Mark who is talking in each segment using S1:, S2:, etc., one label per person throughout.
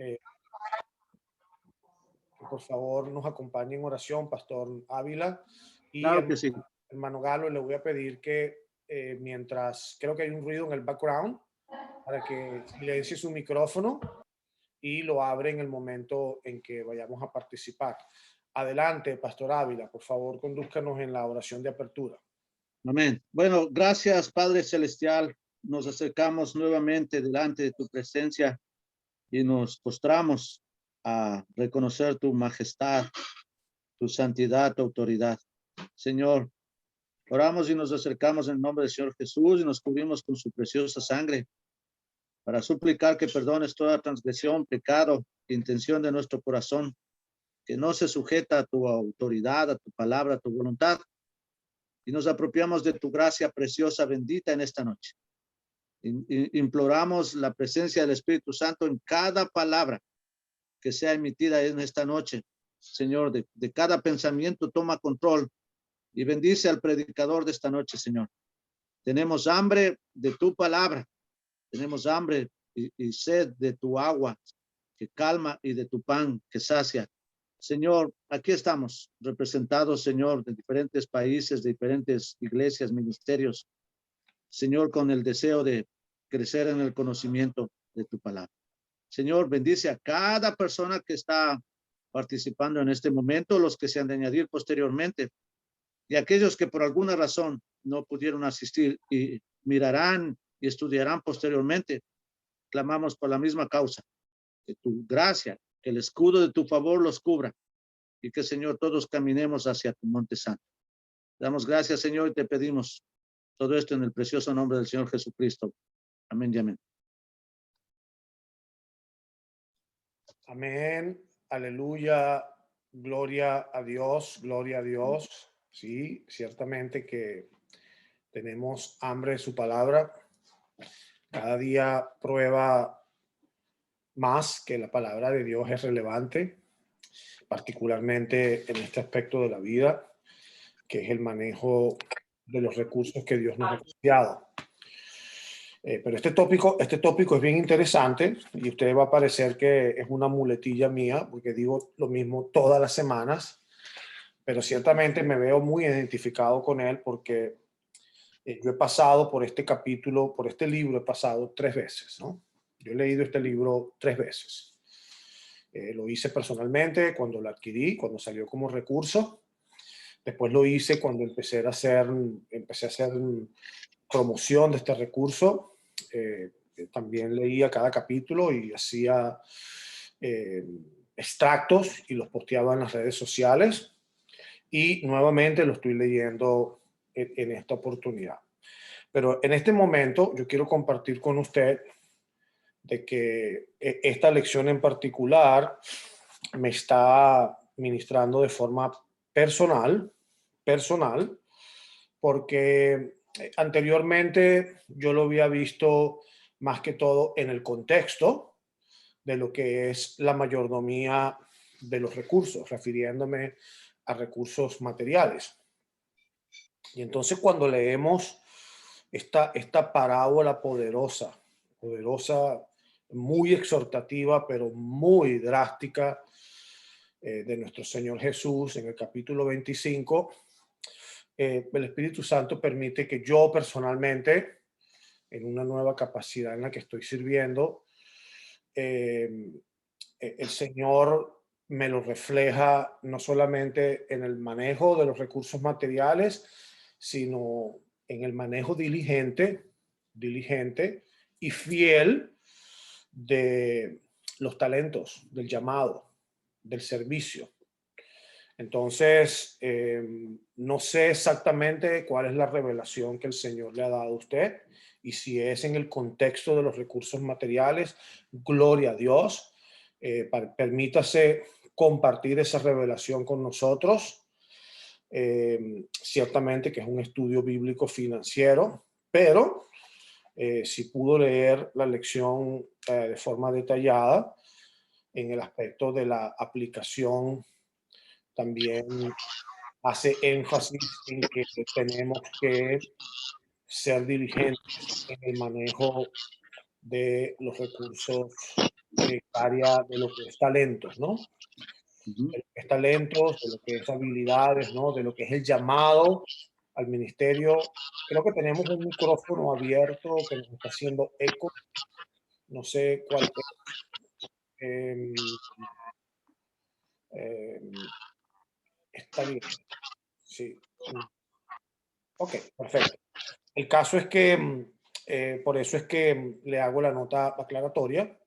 S1: que por favor nos acompañe en oración, Pastor Ávila. Y
S2: Claro que sí.
S1: hermano Galo, le voy a pedir que mientras creo que hay un ruido en el background, para que silencie su micrófono y lo abre en el momento en que vayamos a participar. Adelante, Pastor Ávila, por favor, condúzcanos en la oración de apertura.
S2: Amén. Bueno, gracias, Padre Celestial. Nos acercamos nuevamente delante de tu presencia y nos postramos a reconocer tu majestad, tu santidad, tu autoridad. Señor, oramos y nos acercamos en el nombre del Señor Jesús y nos cubrimos con su preciosa sangre para suplicar que perdones toda transgresión, pecado, intención de nuestro corazón, que no se sujeta a tu autoridad, a tu palabra, a tu voluntad. Y nos apropiamos de tu gracia preciosa, bendita en esta noche. Imploramos la presencia del Espíritu Santo en cada palabra que sea emitida en esta noche. Señor, de cada pensamiento toma control y bendice al predicador de esta noche, Señor. Tenemos hambre de tu palabra, tenemos hambre y sed de tu agua que calma y de tu pan que sacia. Señor, aquí estamos representados, Señor, de diferentes países, de diferentes iglesias, ministerios, Señor, con el deseo de crecer en el conocimiento de tu palabra. Señor, bendice a cada persona que está participando en este momento, los que se han de añadir posteriormente, y aquellos que por alguna razón no pudieron asistir y mirarán y estudiarán posteriormente. Clamamos por la misma causa, que tu gracia, que el escudo de tu favor los cubra y que, Señor, todos caminemos hacia tu monte santo. Damos gracias, Señor, y te pedimos todo esto en el precioso nombre del Señor Jesucristo. Amén y amén.
S1: Amén, aleluya, gloria a Dios, gloria a Dios. Sí, ciertamente que tenemos hambre de su palabra. Cada día prueba más que la palabra de Dios es relevante, particularmente en este aspecto de la vida, que es el manejo de los recursos que Dios nos ha confiado. Pero este tópico es bien interesante y usted va a parecer que es una muletilla mía, porque digo lo mismo todas las semanas, pero ciertamente me veo muy identificado con él porque yo he pasado por este capítulo, por este libro, he pasado 3 veces, ¿no? Yo he leído este libro 3 veces. Lo hice personalmente cuando lo adquirí, cuando salió como recurso. Después lo hice cuando empecé a hacer promoción de este recurso. También leía cada capítulo y hacía extractos y los posteaba en las redes sociales. Y nuevamente lo estoy leyendo en esta oportunidad. Pero en este momento yo quiero compartir con usted de que esta lección en particular me está ministrando de forma personal, porque anteriormente yo lo había visto más que todo en el contexto de lo que es la mayordomía de los recursos, refiriéndome a recursos materiales. Y entonces cuando leemos esta parábola poderosa, muy exhortativa, pero muy drástica, de nuestro Señor Jesús en el capítulo 25, el Espíritu Santo permite que yo personalmente, en una nueva capacidad en la que estoy sirviendo, el Señor me lo refleja no solamente en el manejo de los recursos materiales, sino en el manejo diligente y fiel de los talentos, del llamado, del servicio. Entonces, no sé exactamente cuál es la revelación que el Señor le ha dado a usted y si es en el contexto de los recursos materiales, gloria a Dios. Permítase compartir esa revelación con nosotros. Ciertamente que es un estudio bíblico financiero, pero si pudo leer la lección de forma detallada en el aspecto de la aplicación, también hace énfasis en que tenemos que ser diligentes en el manejo de los recursos área de lo que es talentos, ¿no?
S2: Ujú.
S1: De lo que es talentos, de lo que es habilidades, ¿no? De lo que es el llamado al ministerio. Creo que tenemos un micrófono abierto que nos está haciendo eco. No sé cuál es. Em, está bien, sí. Ok, perfecto. El caso es que, por eso es que le hago la nota aclaratoria.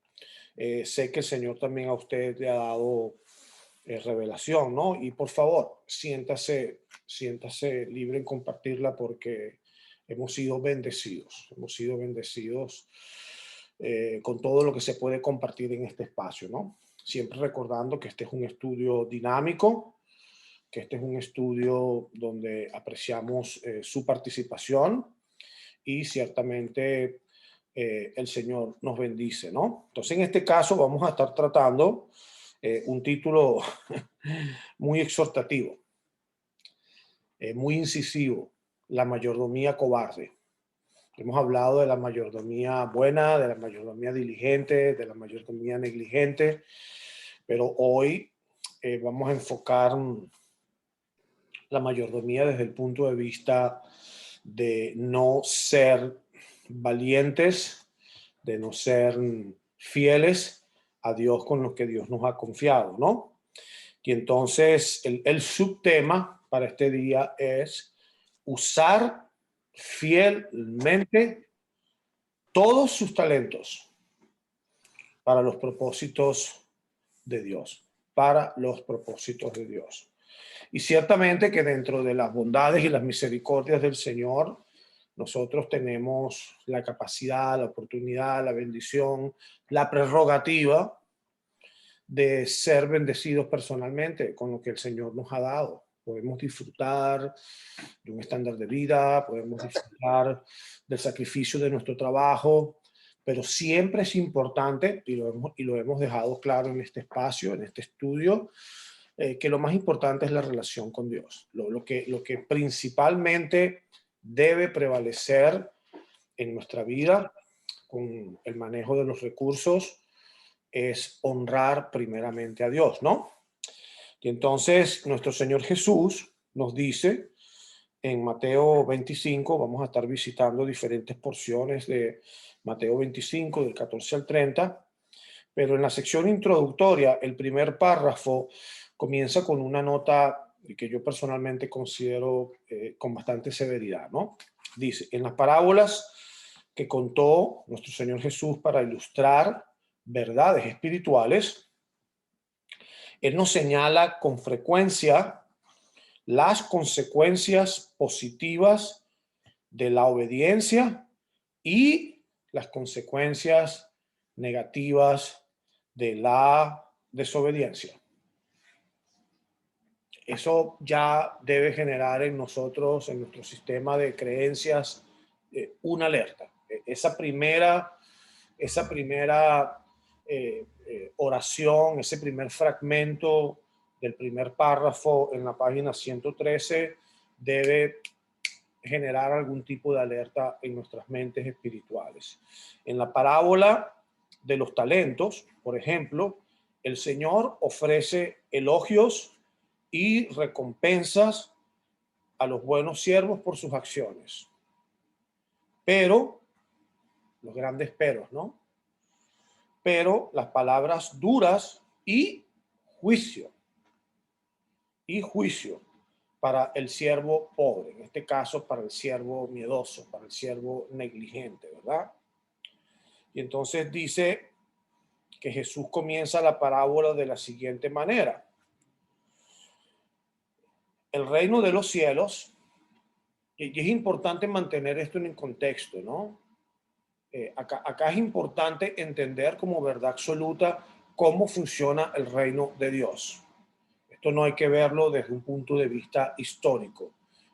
S1: Sé que el Señor también a usted le ha dado revelación, ¿no? Y por favor, siéntase libre en compartirla porque hemos sido bendecidos con todo lo que se puede compartir en este espacio, ¿no? Siempre recordando que este es un estudio dinámico, que este es un estudio donde apreciamos su participación y ciertamente el Señor nos bendice, ¿no? Entonces, en este caso vamos a estar tratando un título muy exhortativo, muy incisivo, la mayordomía cobarde. Hemos hablado de la mayordomía buena, de la mayordomía diligente, de la mayordomía negligente, pero hoy vamos a enfocar la mayordomía desde el punto de vista de no ser valientes, de no ser fieles a Dios con lo que Dios nos ha confiado, ¿no? Y entonces el subtema para este día es usar fielmente todos sus talentos para los propósitos de Dios, para los propósitos de Dios. Y ciertamente que dentro de las bondades y las misericordias del Señor, nosotros tenemos la capacidad, la oportunidad, la bendición, la prerrogativa de ser bendecidos personalmente con lo que el Señor nos ha dado. Podemos disfrutar de un estándar de vida, podemos disfrutar del sacrificio de nuestro trabajo, pero siempre es importante, y lo hemos dejado claro en este espacio, en este estudio, que lo más importante es la relación con Dios. Lo que principalmente debe prevalecer en nuestra vida con el manejo de los recursos es honrar primeramente a Dios, ¿no? Y entonces nuestro Señor Jesús nos dice en Mateo 25, vamos a estar visitando diferentes porciones de Mateo 25, del 14 al 30, pero en la sección introductoria, el primer párrafo comienza con una nota que yo personalmente considero con bastante severidad, ¿no? Dice, en las parábolas que contó nuestro Señor Jesús para ilustrar verdades espirituales, Él nos señala con frecuencia las consecuencias positivas de la obediencia y las consecuencias negativas de la desobediencia. Eso ya debe generar en nosotros, en nuestro sistema de creencias, una alerta. Esa primera oración, ese primer fragmento del primer párrafo en la página 113 debe generar algún tipo de alerta en nuestras mentes espirituales. En la parábola de los talentos, por ejemplo, el Señor ofrece elogios y recompensas a los buenos siervos por sus acciones. Pero, los grandes peros, ¿no? Pero las palabras duras juicio, y juicio para el siervo pobre, en este caso para el siervo miedoso, para el siervo negligente, ¿verdad? Y entonces dice que Jesús comienza la parábola de la siguiente manera. El reino de los cielos, y es importante mantener esto en el contexto, ¿no? Acá es importante entender como verdad absoluta cómo funciona el reino de Dios. Esto no hay que verlo desde un punto de vista histórico.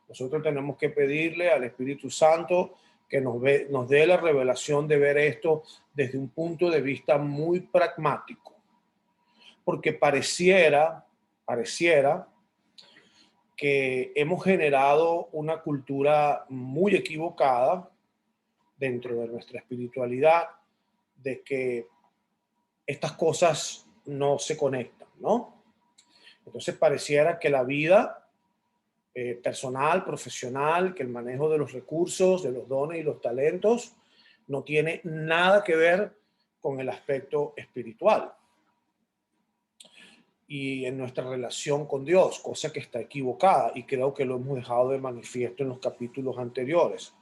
S1: Nosotros tenemos que pedirle al Espíritu Santo que nos dé la revelación de ver esto desde un punto de vista muy pragmático. Porque pareciera que hemos generado una cultura muy equivocada dentro de nuestra espiritualidad de que estas cosas no se conectan, ¿no? Entonces pareciera que la vida personal, profesional, que el manejo de los recursos, de los dones y los talentos no tiene nada que ver con el aspecto espiritual y en nuestra relación con Dios, cosa que está equivocada y creo que lo hemos dejado de manifiesto en los capítulos anteriores.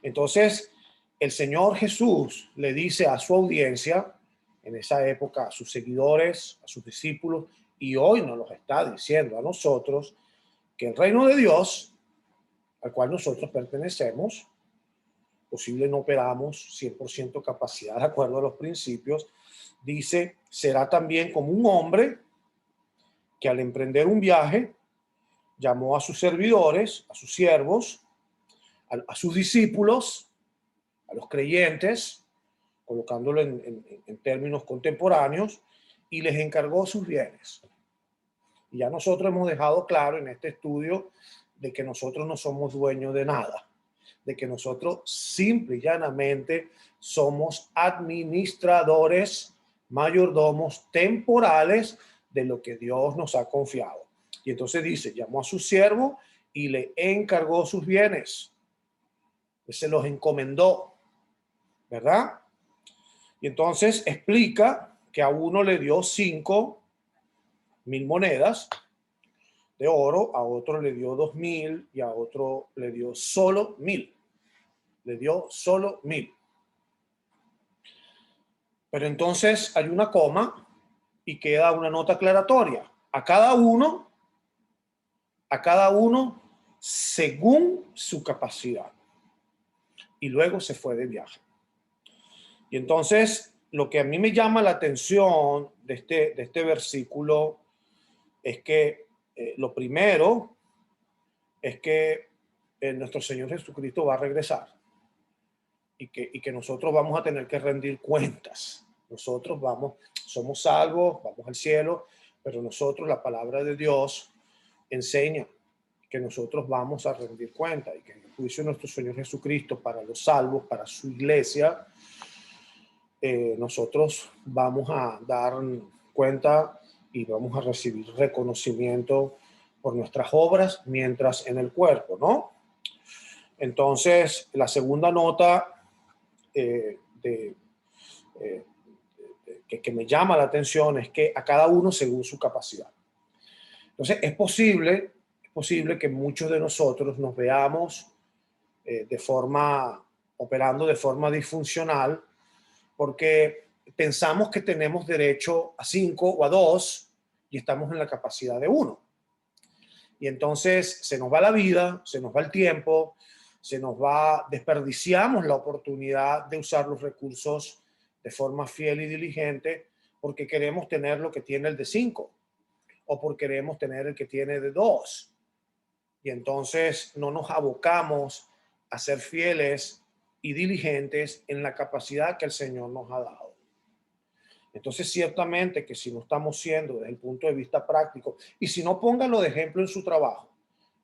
S1: Entonces, el Señor Jesús le dice a su audiencia, en esa época, a sus seguidores, a sus discípulos, y hoy nos lo está diciendo a nosotros, que el reino de Dios, al cual nosotros pertenecemos, posible no operamos 100% capacidad de acuerdo a los principios, dice, será también como un hombre que al emprender un viaje llamó a sus servidores, a sus siervos, a sus discípulos, a los creyentes, colocándolo en términos contemporáneos, y les encargó sus bienes. Y ya nosotros hemos dejado claro en este estudio de que nosotros no somos dueños de nada, de que nosotros simple y llanamente somos administradores, mayordomos temporales de lo que Dios nos ha confiado. Y entonces dice, llamó a su siervo y le encargó sus bienes. Se los encomendó, ¿verdad? Y entonces explica que a uno le dio 5,000 monedas de oro, a otro le dio 2,000 y a otro le dio solo 1,000. Le dio solo 1,000. Pero entonces hay una coma y queda una nota aclaratoria. A cada uno según su capacidad. Y luego se fue de viaje. Y entonces lo que a mí me llama la atención de este versículo es que lo primero es que nuestro Señor Jesucristo va a regresar y que nosotros vamos a tener que rendir cuentas. Nosotros somos salvos, vamos al cielo, pero nosotros, la palabra de Dios enseña que nosotros vamos a rendir cuenta y que en el juicio de nuestro Señor Jesucristo para los salvos, para su iglesia, nosotros vamos a dar cuenta y vamos a recibir reconocimiento por nuestras obras mientras en el cuerpo, ¿no? Entonces, la segunda nota que me llama la atención es que a cada uno según su capacidad. Entonces, es posible que muchos de nosotros nos veamos operando de forma disfuncional porque pensamos que tenemos derecho a 5 o a 2 y estamos en la capacidad de 1. Y entonces se nos va la vida, se nos va el tiempo, desperdiciamos la oportunidad de usar los recursos de forma fiel y diligente porque queremos tener lo que tiene el de 5 o porque queremos tener el que tiene de 2. Y entonces no nos abocamos a ser fieles y diligentes en la capacidad que el Señor nos ha dado. Entonces, ciertamente que si no estamos siendo desde el punto de vista práctico, y si no, póngalo de ejemplo en su trabajo.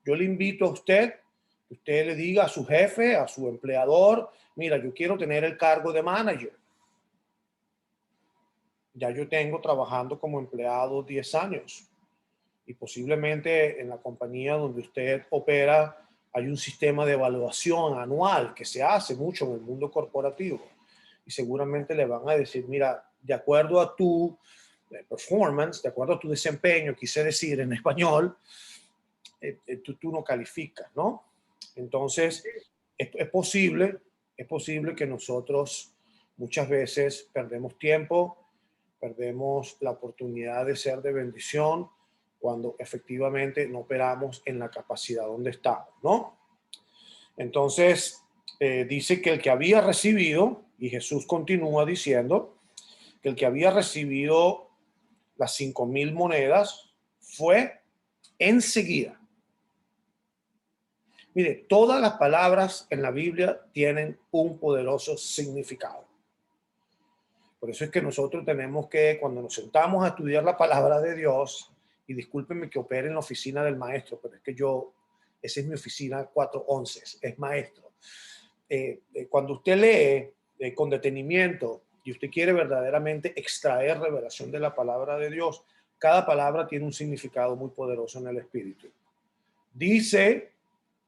S1: Yo le invito a usted, que usted le diga a su jefe, a su empleador, mira, yo quiero tener el cargo de manager. Ya yo tengo trabajando como empleado 10 años y posiblemente en la compañía donde usted opera hay un sistema de evaluación anual que se hace mucho en el mundo corporativo y seguramente le van a decir, mira, de acuerdo a tu performance, de acuerdo a tu desempeño, quise decir en español, tú no calificas, ¿no? Entonces, es posible que nosotros muchas veces perdemos tiempo, perdemos la oportunidad de ser de bendición cuando efectivamente no operamos en la capacidad donde estamos, ¿no? Entonces, dice que el que había recibido, y Jesús continúa diciendo, que el que había recibido las 5,000 monedas fue enseguida. Mire, todas las palabras en la Biblia tienen un poderoso significado. Por eso es que nosotros tenemos que, cuando nos sentamos a estudiar la palabra de Dios, y discúlpenme que opere en la oficina del maestro, pero es que esa es mi oficina 411, es maestro. Cuando usted lee con detenimiento y usted quiere verdaderamente extraer revelación de la palabra de Dios, cada palabra tiene un significado muy poderoso en el espíritu. Dice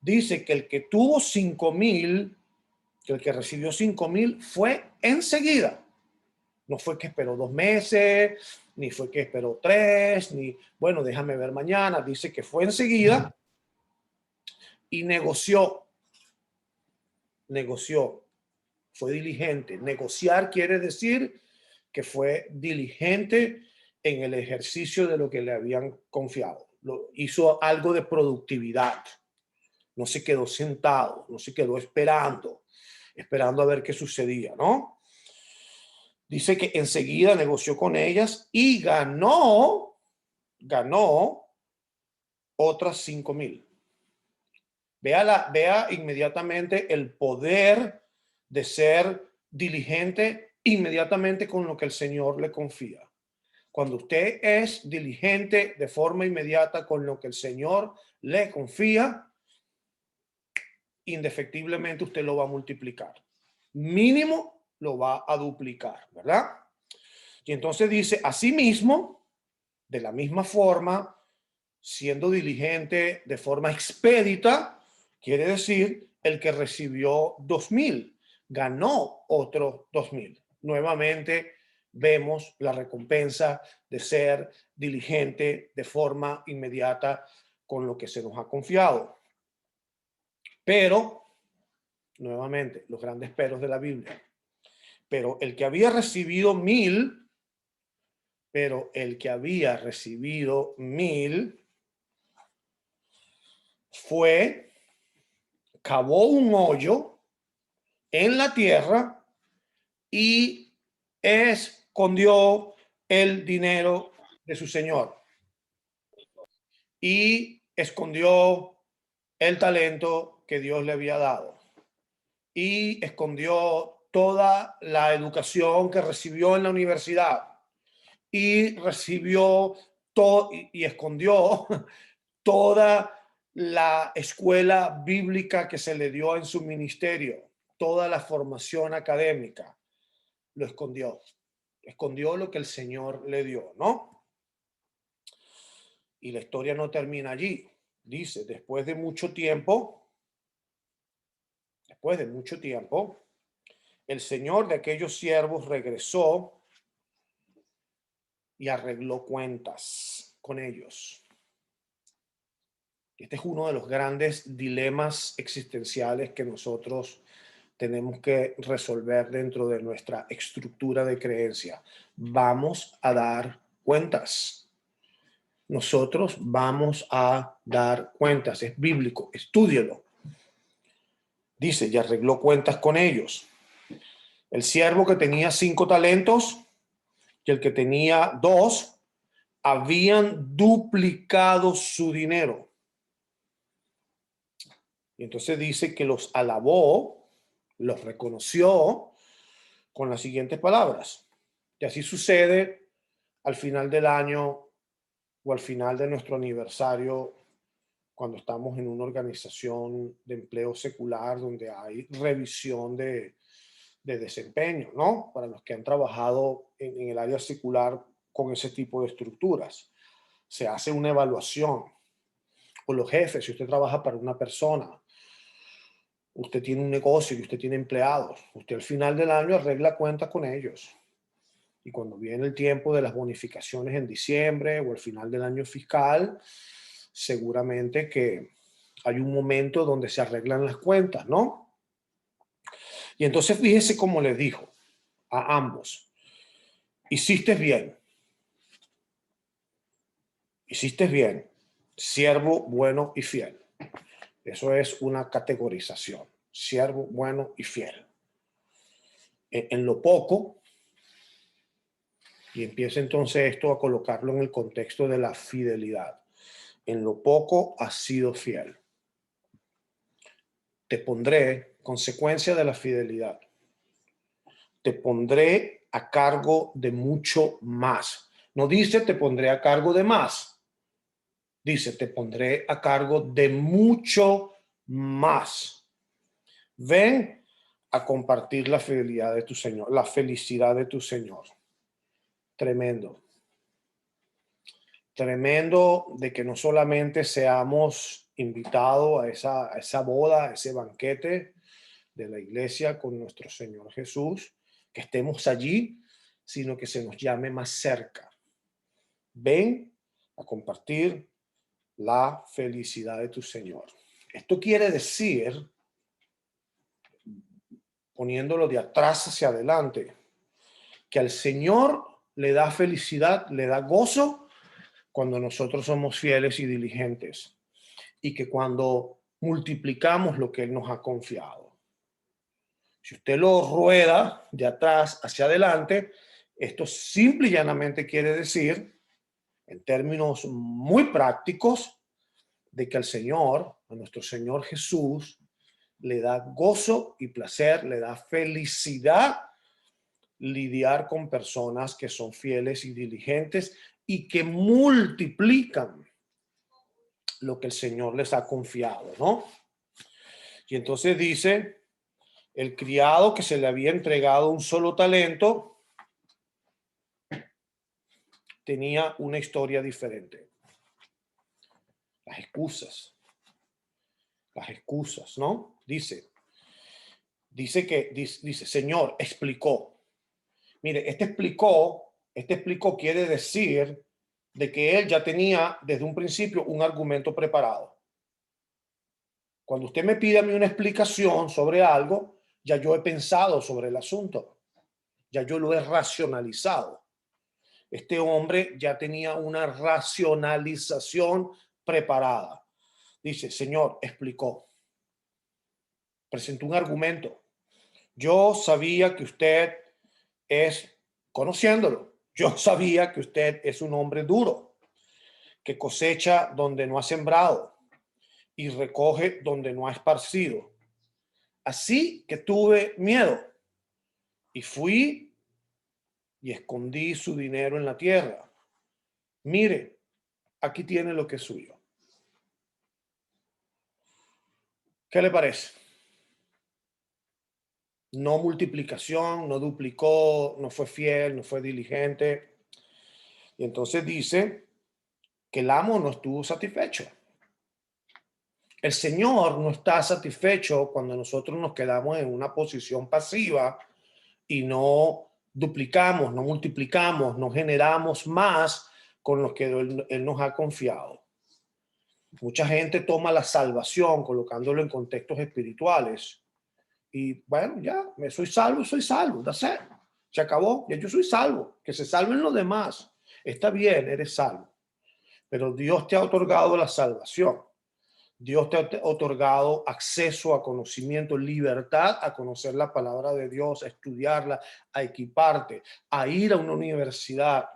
S1: que el que tuvo 5,000, que el que recibió 5,000 fue enseguida. No fue que esperó 2 meses, ni fue que esperó 3, ni, bueno, déjame ver mañana. Dice que fue enseguida y negoció. Fue diligente. Negociar quiere decir que fue diligente en el ejercicio de lo que le habían confiado. Hizo algo de productividad. No se quedó sentado, no se quedó esperando a ver qué sucedía, ¿no? Dice que enseguida negoció con ellas y ganó otras 5,000. Vea inmediatamente el poder de ser diligente inmediatamente con lo que el Señor le confía. Cuando usted es diligente de forma inmediata con lo que el Señor le confía, indefectiblemente usted lo va a multiplicar. Mínimo lo va a duplicar, ¿verdad? Y entonces dice, asimismo, de la misma forma, siendo diligente de forma expedita, quiere decir el que recibió 2,000, ganó otros 2,000. Nuevamente vemos la recompensa de ser diligente de forma inmediata con lo que se nos ha confiado. Pero, nuevamente, los grandes peros de la Biblia. Pero el que había recibido 1,000, cavó un hoyo en la tierra y escondió el dinero de su señor y escondió el talento que Dios le había dado y escondió toda la educación que recibió en la universidad y recibió todo y escondió toda la escuela bíblica que se le dio en su ministerio, toda la formación académica, lo escondió. Escondió lo que el Señor le dio, ¿no? Y la historia no termina allí. Dice, después de mucho tiempo, el Señor de aquellos siervos regresó y arregló cuentas con ellos. Este es uno de los grandes dilemas existenciales que nosotros tenemos que resolver dentro de nuestra estructura de creencia. Vamos a dar cuentas. Nosotros vamos a dar cuentas. Es bíblico, estúdielo. Dice, y arregló cuentas con ellos. El siervo que tenía 5 talentos y el que tenía 2 habían duplicado su dinero. Y entonces dice que los alabó, los reconoció con las siguientes palabras. Y así sucede al final del año o al final de nuestro aniversario, cuando estamos en una organización de empleo secular donde hay revisión de desempeño, ¿no? Para los que han trabajado en el área secular con ese tipo de estructuras. Se hace una evaluación. O los jefes, si usted trabaja para una persona, usted tiene un negocio y usted tiene empleados, usted al final del año arregla cuentas con ellos. Y cuando viene el tiempo de las bonificaciones en diciembre o al final del año fiscal, seguramente que hay un momento donde se arreglan las cuentas, ¿no? Y entonces fíjese cómo les dijo a ambos, hiciste bien, siervo bueno y fiel. Eso es una categorización, siervo bueno y fiel. En lo poco, y empieza entonces esto a colocarlo en el contexto de la fidelidad. En lo poco has sido fiel. Te pondré, consecuencia de la fidelidad, te pondré a cargo de mucho más. No dice te pondré a cargo de más. Dice te pondré a cargo de mucho más. ¿Ven? a compartir la fidelidad de tu Señor, la felicidad de tu Señor. Tremendo. Tremendo de que no solamente seamos invitados a esa boda, a ese banquete de la iglesia con nuestro Señor Jesús, que estemos allí, sino que se nos llame más cerca. Ven a compartir la felicidad de tu Señor. Esto quiere decir, poniéndolo de atrás hacia adelante, que al Señor le da felicidad, le da gozo cuando nosotros somos fieles y diligentes, y que cuando multiplicamos lo que Él nos ha confiado. Si usted lo rueda de atrás hacia adelante, esto simple y llanamente quiere decir, en términos muy prácticos, de que al Señor, a nuestro Señor Jesús, le da gozo y placer, le da felicidad lidiar con personas que son fieles y diligentes y que multiplican lo que el Señor les ha confiado, ¿no? Y entonces dice, el criado que se le había entregado un solo talento tenía una historia diferente. Las excusas, ¿no? Dice Señor, explicó. Mire, este explicó quiere decir de que él ya tenía desde un principio un argumento preparado. Cuando usted me pide a mí una explicación sobre algo, ya yo he pensado sobre el asunto, ya yo lo he racionalizado. Este hombre ya tenía una racionalización preparada. Dice, Señor, explicó, presentó un argumento. Yo sabía que usted conociéndolo, yo sabía que usted es un hombre duro, que cosecha donde no ha sembrado y recoge donde no ha esparcido. Así que tuve miedo y fui y escondí su dinero en la tierra. Mire, aquí tiene lo que es suyo. ¿Qué le parece? No multiplicación, no duplicó, no fue fiel, no fue diligente. Y entonces dice que el amo no estuvo satisfecho. El Señor no está satisfecho cuando nosotros nos quedamos en una posición pasiva y no duplicamos, no multiplicamos, no generamos más con lo que Él nos ha confiado. Mucha gente toma la salvación colocándolo en contextos espirituales y bueno, ya, me soy salvo, se acabó, ya yo soy salvo, que se salven los demás. Está bien, eres salvo, pero Dios te ha otorgado la salvación. Dios te ha otorgado acceso a conocimiento, libertad a conocer la palabra de Dios, a estudiarla, a equiparte, a ir a una universidad,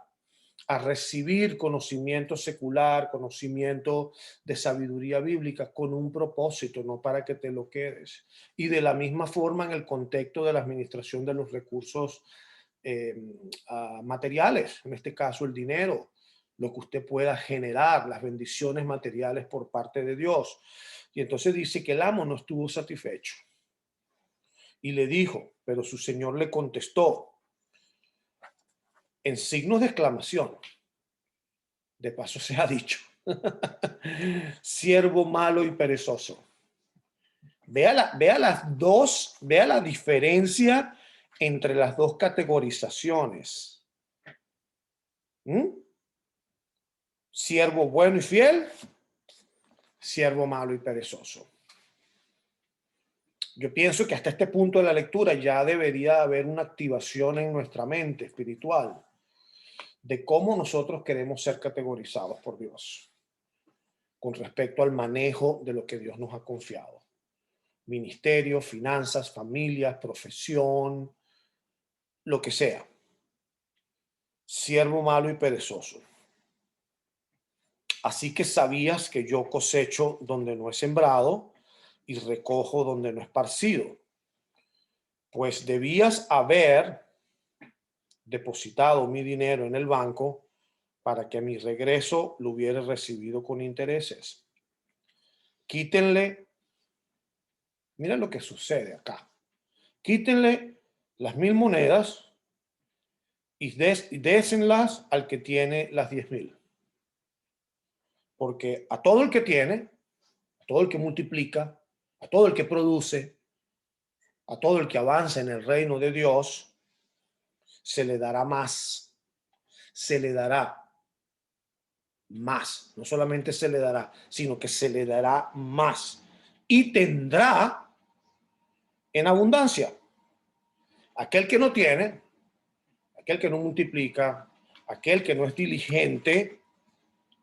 S1: a recibir conocimiento secular, conocimiento de sabiduría bíblica con un propósito, no para que te lo quedes. Y de la misma forma en el contexto de la administración de los recursos materiales, en este caso el dinero, lo que usted pueda generar, las bendiciones materiales por parte de Dios. Y entonces dice que el amo no estuvo satisfecho. Y le dijo, pero su señor le contestó en signos de exclamación. De paso se ha dicho, siervo malo y perezoso. Vea la diferencia entre las dos categorizaciones. Siervo bueno y fiel, siervo malo y perezoso. Yo pienso que hasta este punto de la lectura ya debería haber una activación en nuestra mente espiritual de cómo nosotros queremos ser categorizados por Dios con respecto al manejo de lo que Dios nos ha confiado. Ministerio, finanzas, familias, profesión, lo que sea. Siervo malo y perezoso. Así que sabías que yo cosecho donde no he sembrado y recojo donde no he esparcido. Pues debías haber depositado mi dinero en el banco para que a mi regreso lo hubiera recibido con intereses. Quítenle, mira lo que sucede acá. Quítenle las 1000 monedas y désenlas al que tiene las 10,000. Porque a todo el que tiene, a todo el que multiplica, a todo el que produce, a todo el que avanza en el reino de Dios, se le dará más. Se le dará más. No solamente se le dará, sino que se le dará más. Y tendrá en abundancia. Aquel que no tiene, aquel que no multiplica, aquel que no es diligente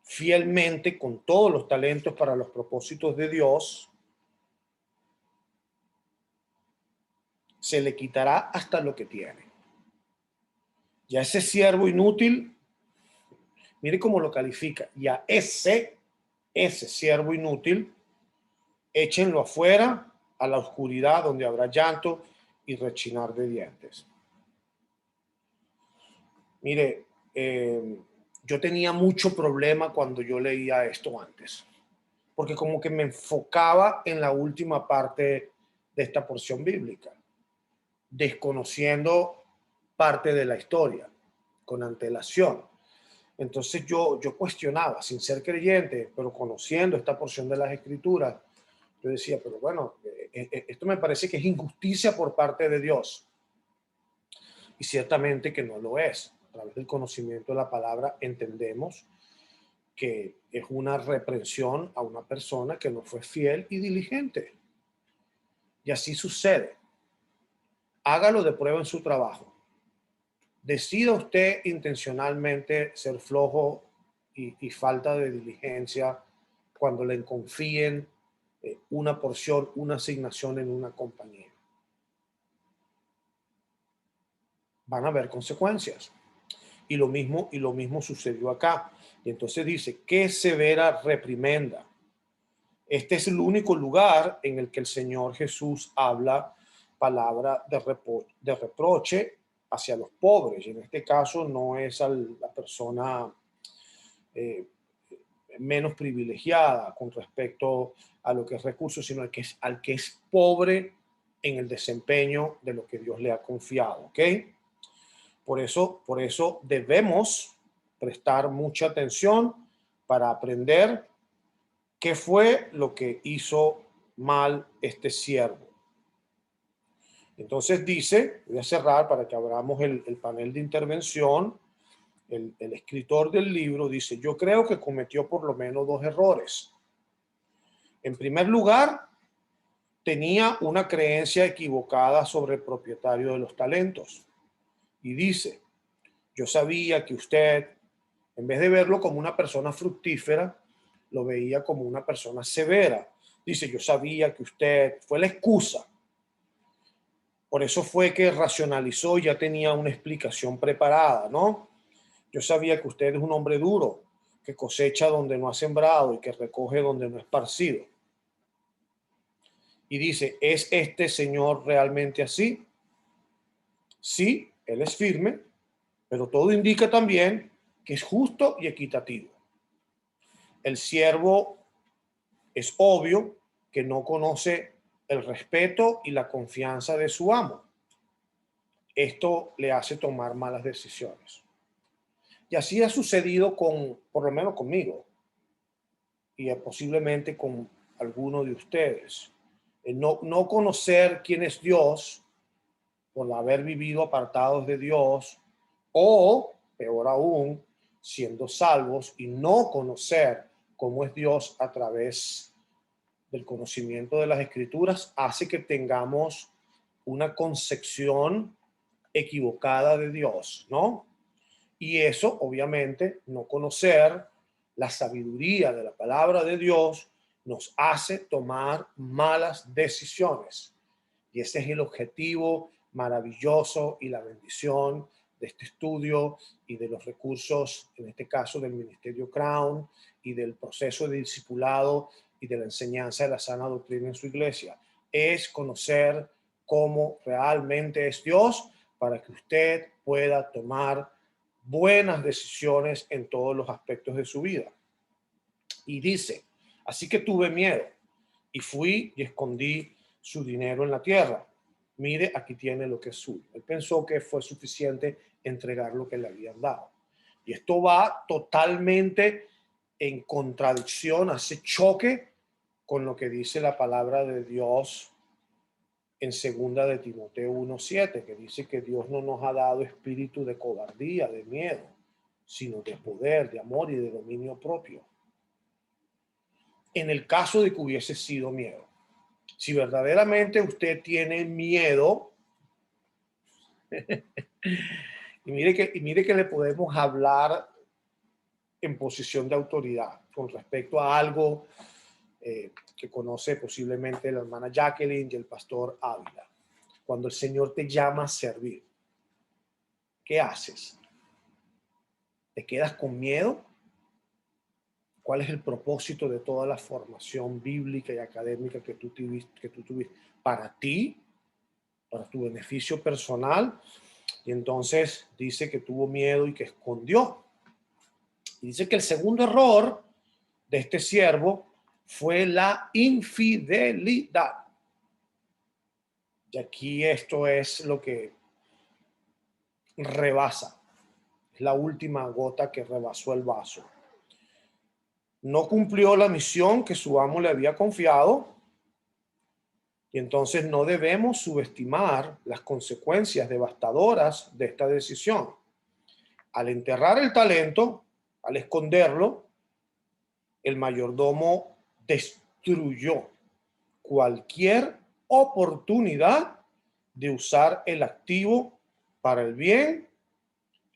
S1: fielmente con todos los talentos para los propósitos de Dios, se le quitará hasta lo que tiene. Ya ese siervo inútil, mire cómo lo califica, ya ese siervo inútil, échenlo afuera a la oscuridad donde habrá llanto y rechinar de dientes. Mire, yo tenía mucho problema cuando yo leía esto antes, porque como que me enfocaba en la última parte de esta porción bíblica, desconociendo parte de la historia con antelación. Entonces yo cuestionaba, sin ser creyente, pero conociendo esta porción de las Escrituras, yo decía, pero bueno, esto me parece que es injusticia por parte de Dios. Y ciertamente que no lo es. A través del conocimiento de la palabra entendemos que es una reprensión a una persona que no fue fiel y diligente. Y así sucede. Hágalo de prueba en su trabajo. Decida usted intencionalmente ser flojo y falta de diligencia cuando le confíen una porción, una asignación en una compañía. Van a haber consecuencias. Y lo mismo sucedió acá. Y entonces dice, qué severa reprimenda. Este es el único lugar en el que el Señor Jesús habla palabra de reproche hacia los pobres. Y en este caso no es a la persona menos privilegiada con respecto a lo que es recursos, sino al que es pobre en el desempeño de lo que Dios le ha confiado. ¿Ok? Por eso debemos prestar mucha atención para aprender qué fue lo que hizo mal este siervo. Entonces dice, voy a cerrar para que abramos el panel de intervención. El escritor del libro dice, yo creo que cometió por lo menos 2 errores. En primer lugar, tenía una creencia equivocada sobre el propietario de los talentos. Y dice, yo sabía que usted, en vez de verlo como una persona fructífera, lo veía como una persona severa. Dice, yo sabía que usted fue la excusa. Por eso fue que racionalizó y ya tenía una explicación preparada, ¿no? Yo sabía que usted es un hombre duro, que cosecha donde no ha sembrado y que recoge donde no ha esparcido. Y dice, ¿es este señor realmente así? Sí, él es firme, pero todo indica también que es justo y equitativo. El siervo es obvio que no conoce el respeto y la confianza de su amo. Esto le hace tomar malas decisiones. Y así ha sucedido por lo menos conmigo, y posiblemente con alguno de ustedes. No conocer quién es Dios por haber vivido apartados de Dios, o peor aún, siendo salvos y no conocer cómo es Dios a través del conocimiento de las Escrituras, hace que tengamos una concepción equivocada de Dios, ¿no? Y eso, obviamente, no conocer la sabiduría de la palabra de Dios nos hace tomar malas decisiones. Y ese es el objetivo maravilloso y la bendición de este estudio y de los recursos, en este caso del Ministerio Crown y del proceso de discipulado y de la enseñanza de la sana doctrina en su iglesia. Es conocer cómo realmente es Dios para que usted pueda tomar buenas decisiones en todos los aspectos de su vida. Y dice, así que tuve miedo y fui y escondí su dinero en la tierra. mire, aquí tiene lo que es suyo. Él pensó que fue suficiente entregar lo que le habían dado. Y esto va totalmente en contradicción, hace choque con lo que dice la palabra de Dios en 2 de Timoteo 1:7, que dice que Dios no nos ha dado espíritu de cobardía, de miedo, sino de poder, de amor y de dominio propio. En el caso de que hubiese sido miedo, si verdaderamente usted tiene miedo, y mire que le podemos hablar en posición de autoridad con respecto a algo que conoce posiblemente la hermana Jacqueline y el pastor Ávila. Cuando el Señor te llama a servir, ¿qué haces? ¿Te quedas con miedo? ¿Cuál es el propósito de toda la formación bíblica y académica que tú tuviste para ti, para tu beneficio personal? Y entonces dice que tuvo miedo y que escondió. Y dice que el segundo error de este siervo fue la infidelidad. Y aquí esto es lo que rebasa. Es la última gota que rebasó el vaso. No cumplió la misión que su amo le había confiado. Y entonces no debemos subestimar las consecuencias devastadoras de esta decisión. Al enterrar el talento, al esconderlo, el mayordomo destruyó cualquier oportunidad de usar el activo para el bien.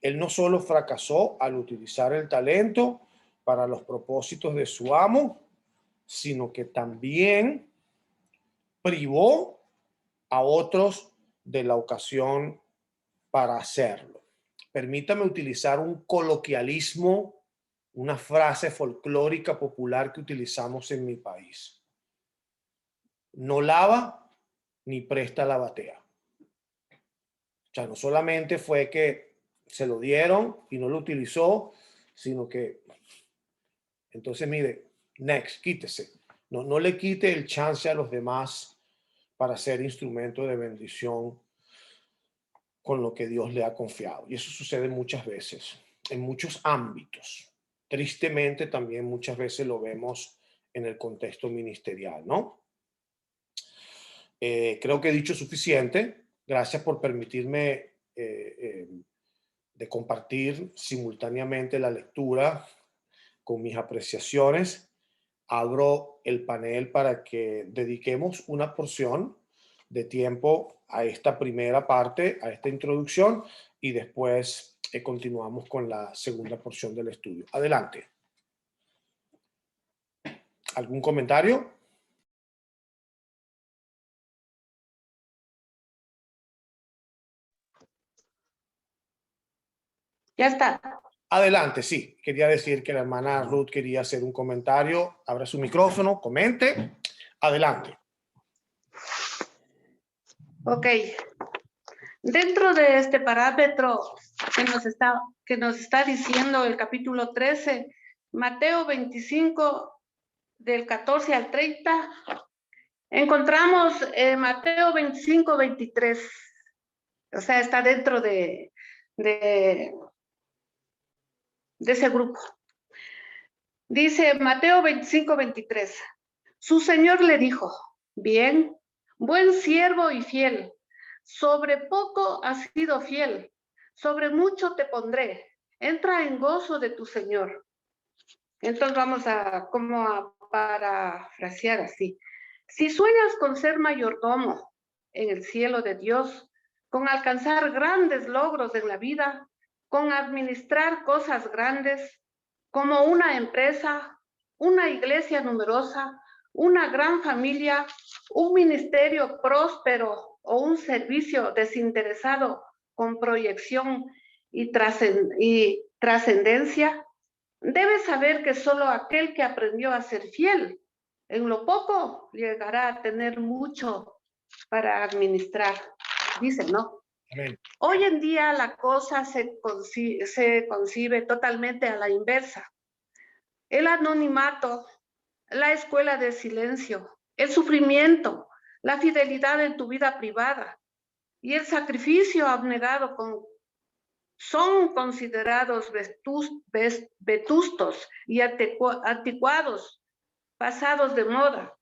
S1: Él no solo fracasó al utilizar el talento para los propósitos de su amo, sino que también privó a otros de la ocasión para hacerlo. Permítame utilizar un coloquialismo, una frase folclórica popular que utilizamos en mi país. No lava ni presta la batea. O sea, no solamente fue que se lo dieron y no lo utilizó, sino que, entonces mire, next, quítese. No le quite el chance a los demás para ser instrumento de bendición con lo que Dios le ha confiado. Y eso sucede muchas veces, en muchos ámbitos. Tristemente también muchas veces lo vemos en el contexto ministerial, ¿no? Creo que he dicho suficiente. Gracias por permitirme de compartir simultáneamente la lectura con mis apreciaciones. Abro el panel para que dediquemos una porción de tiempo a esta primera parte, a esta introducción, y después continuamos con la segunda porción del estudio. Adelante. ¿Algún comentario?
S3: Ya está.
S1: Adelante, sí. Quería decir que la hermana Ruth quería hacer un comentario. Abra su micrófono, comente. Adelante.
S3: Ok. Dentro de este parámetro que nos está diciendo el capítulo 13, Mateo 25, del 14 al 30, encontramos Mateo 25, 23. O sea, está dentro de ese grupo. Dice Mateo 25, 23. Su señor le dijo: bien, buen siervo y fiel. Sobre poco has sido fiel, sobre mucho te pondré. Entra en gozo de tu señor. Entonces vamos a parafrasear así. Si sueñas con ser mayordomo en el cielo de Dios, con alcanzar grandes logros en la vida, con administrar cosas grandes, como una empresa, una iglesia numerosa, una gran familia, un ministerio próspero o un servicio desinteresado con proyección y trascendencia, debes saber que solo aquel que aprendió a ser fiel en lo poco llegará a tener mucho para administrar. Dice, ¿no?
S1: Amén.
S3: Hoy en día la cosa se concibe totalmente a la inversa. El anonimato, la escuela del silencio, el sufrimiento, la fidelidad en tu vida privada, y el sacrificio abnegado son considerados vetustos y anticuados, pasados de moda.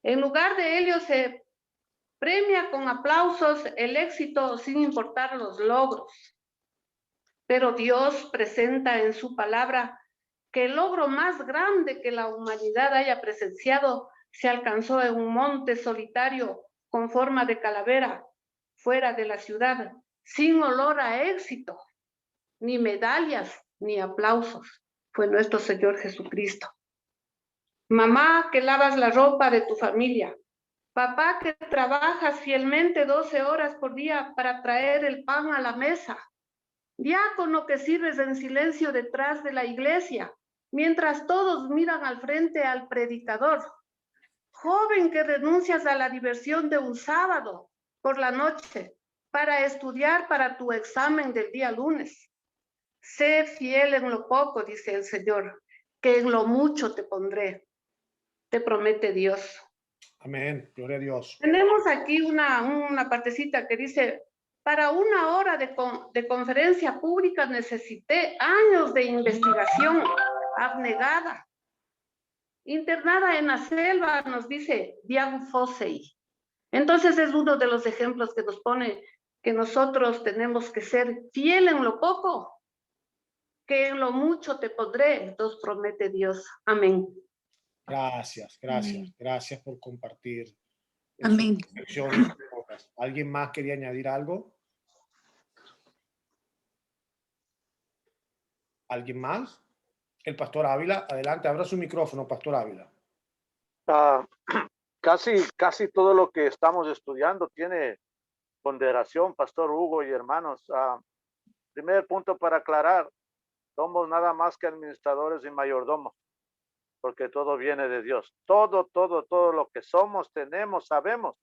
S3: En lugar de ello se premia con aplausos el éxito sin importar los logros. Pero Dios presenta en su palabra que el logro más grande que la humanidad haya presenciado se alcanzó en un monte solitario con forma de calavera, fuera de la ciudad, sin olor a éxito, ni medallas, ni aplausos. Fue nuestro Señor Jesucristo. Mamá, que lavas la ropa de tu familia. Papá, que trabajas fielmente 12 horas por día para traer el pan a la mesa. Diácono, que sirves en silencio detrás de la iglesia, mientras todos miran al frente al predicador. Joven, que renuncias a la diversión de un sábado por la noche para estudiar para tu examen del día lunes. Sé fiel en lo poco, dice el Señor, que en lo mucho te pondré. Te promete Dios.
S1: Amén. Gloria a Dios.
S3: Tenemos aquí una partecita que dice: para una hora de conferencia pública necesité años de investigación abnegada. Internada en la selva, nos dice Diane Fossey. Entonces es uno de los ejemplos que nos pone que nosotros tenemos que ser fiel en lo poco, que en lo mucho te pondré. Entonces promete Dios. Amén.
S1: Gracias,
S4: Amén.
S1: gracias por compartir.
S4: Amén.
S1: ¿Alguien más quería añadir algo? ¿Alguien más? El pastor Ávila, adelante, abra su micrófono, pastor Ávila.
S5: Casi todo lo que estamos estudiando tiene ponderación, pastor Hugo y hermanos. Primer punto para aclarar, somos nada más que administradores y mayordomos, porque todo viene de Dios. Todo lo que somos, tenemos, sabemos,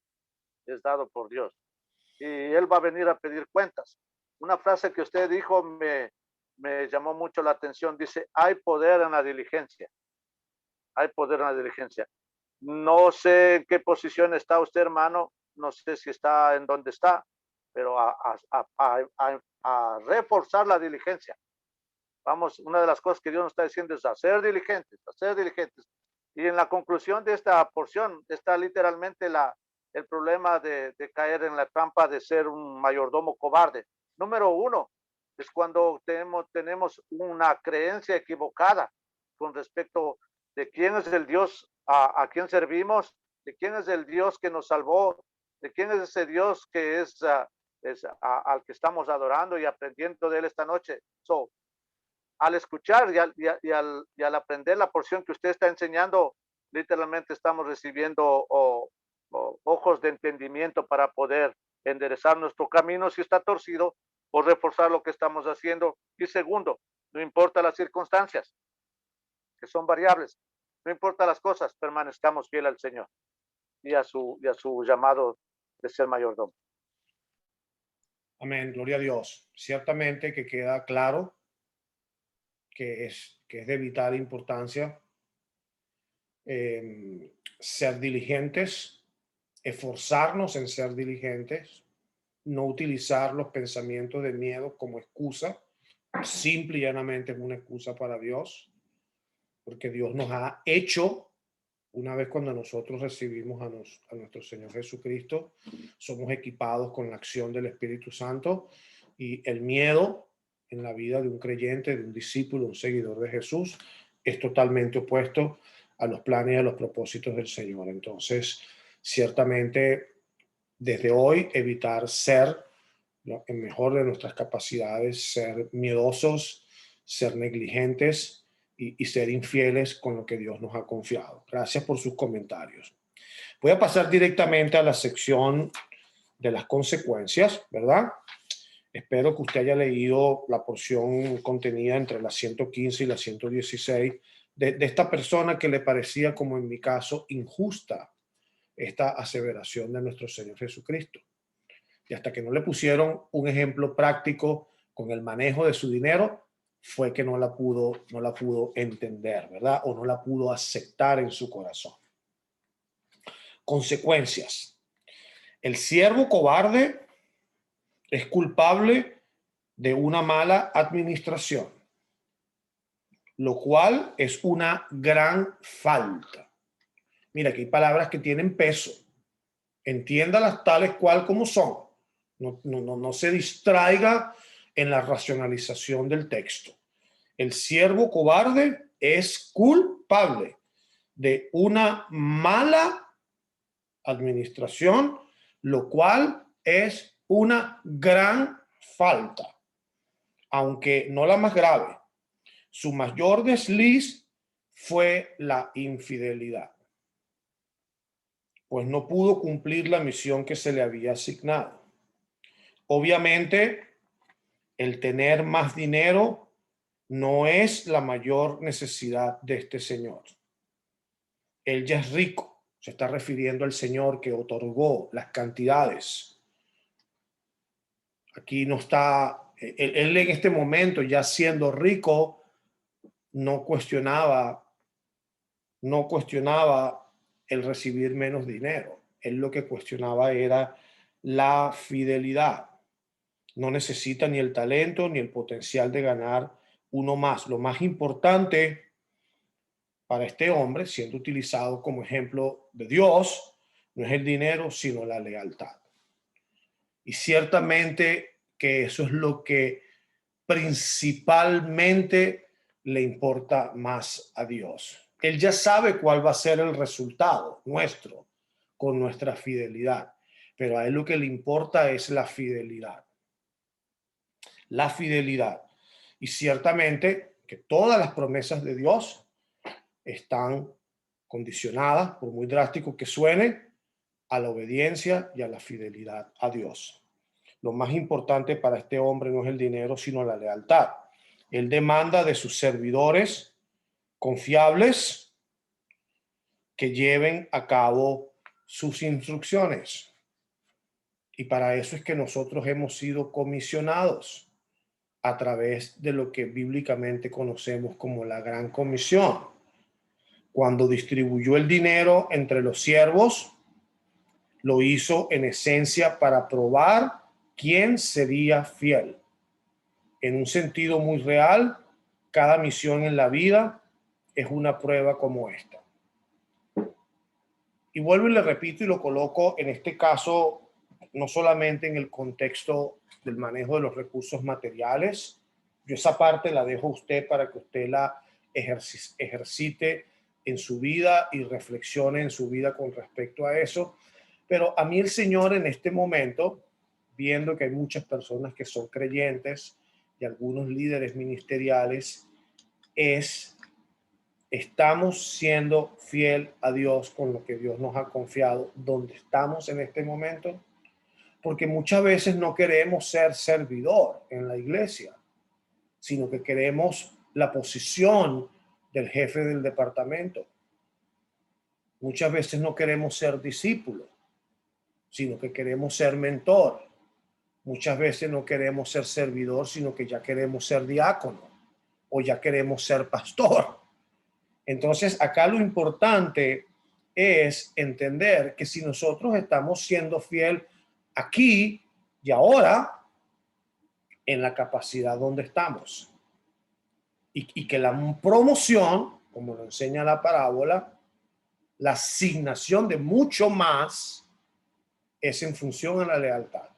S5: es dado por Dios. Y Él va a venir a pedir cuentas. Una frase que usted dijo me llamó mucho la atención. Dice, hay poder en la diligencia. Hay poder en la diligencia. No sé en qué posición está usted, hermano. No sé si está en donde está, pero a reforzar la diligencia. Vamos, una de las cosas que Dios nos está diciendo es hacer diligentes, hacer diligentes. Y en la conclusión de esta porción está literalmente el problema de caer en la trampa de ser un mayordomo cobarde. Número uno, es cuando tenemos una creencia equivocada con respecto de quién es el Dios a quien servimos, de quién es el Dios que nos salvó, de quién es ese Dios que es al que estamos adorando y aprendiendo de él esta noche. Al escuchar y al aprender la porción que usted está enseñando, literalmente estamos recibiendo ojos de entendimiento para poder enderezar nuestro camino si está torcido, o reforzar lo que estamos haciendo. Y segundo, no importa las circunstancias, que son variables, no importa las cosas, permanezcamos fiel al Señor y a su llamado de ser mayordomo.
S1: Amén, gloria a Dios. Ciertamente que queda claro que es de vital importancia ser diligentes, esforzarnos en ser diligentes, no utilizar los pensamientos de miedo como excusa, simple y llanamente es una excusa para Dios, porque Dios nos ha hecho, una vez cuando nosotros recibimos a nuestro Señor Jesucristo, somos equipados con la acción del Espíritu Santo, y el miedo en la vida de un creyente, de un discípulo, un seguidor de Jesús, es totalmente opuesto a los planes y a los propósitos del Señor. Entonces, ciertamente, desde hoy, evitar ser, en mejor de nuestras capacidades, ser miedosos, ser negligentes y ser infieles con lo que Dios nos ha confiado. Gracias por sus comentarios. Voy a pasar directamente a la sección de las consecuencias, ¿verdad? Espero que usted haya leído la porción contenida entre la 115 y la 116 de esta persona que le parecía, como en mi caso, injusta esta aseveración de nuestro Señor Jesucristo. Y hasta que no le pusieron un ejemplo práctico con el manejo de su dinero, fue que no la pudo entender, ¿verdad? O no la pudo aceptar en su corazón. Consecuencias. El siervo cobarde es culpable de una mala administración, lo cual es una gran falta. Mira, aquí hay palabras que tienen peso. Entiéndalas tales cual como son. No se distraiga en la racionalización del texto. El siervo cobarde es culpable de una mala administración, lo cual es una gran falta, aunque no la más grave. Su mayor desliz fue la infidelidad, pues no pudo cumplir la misión que se le había asignado. Obviamente, el tener más dinero no es la mayor necesidad de este señor. Él ya es rico. Se está refiriendo al señor que otorgó las cantidades. Aquí no está, él en este momento, ya siendo rico, no cuestionaba el recibir menos dinero. Él lo que cuestionaba era la fidelidad. No necesita ni el talento ni el potencial de ganar uno más. Lo más importante para este hombre, siendo utilizado como ejemplo de Dios, no es el dinero, sino la lealtad. Y ciertamente que eso es lo que principalmente le importa más a Dios. Él ya sabe cuál va a ser el resultado nuestro con nuestra fidelidad, pero a él lo que le importa es la fidelidad. La fidelidad. Y ciertamente que todas las promesas de Dios están condicionadas, por muy drástico que suene, a la obediencia y a la fidelidad a Dios. Lo más importante para este hombre no es el dinero, sino la lealtad. Él demanda de sus servidores confiables que lleven a cabo sus instrucciones. Y para eso es que nosotros hemos sido comisionados a través de lo que bíblicamente conocemos como la Gran Comisión. Cuando distribuyó el dinero entre los siervos, lo hizo en esencia para probar quién sería fiel. En un sentido muy real, cada misión en la vida es una prueba como esta. Y vuelvo y le repito y lo coloco en este caso, no solamente en el contexto del manejo de los recursos materiales. Yo esa parte la dejo a usted para que usted la ejercite en su vida y reflexione en su vida con respecto a eso. Pero a mí el Señor en este momento, viendo que hay muchas personas que son creyentes y algunos líderes ministeriales, estamos siendo fiel a Dios con lo que Dios nos ha confiado, donde estamos en este momento, porque muchas veces no queremos ser servidor en la iglesia, sino que queremos la posición del jefe del departamento. Muchas veces no queremos ser discípulo, sino que queremos ser mentor. Muchas veces no queremos ser servidor, sino que ya queremos ser diácono o ya queremos ser pastor. Entonces, acá lo importante es entender que si nosotros estamos siendo fiel aquí y ahora, en la capacidad donde estamos, y que la promoción, como lo enseña la parábola, la asignación de mucho más es en función a la lealtad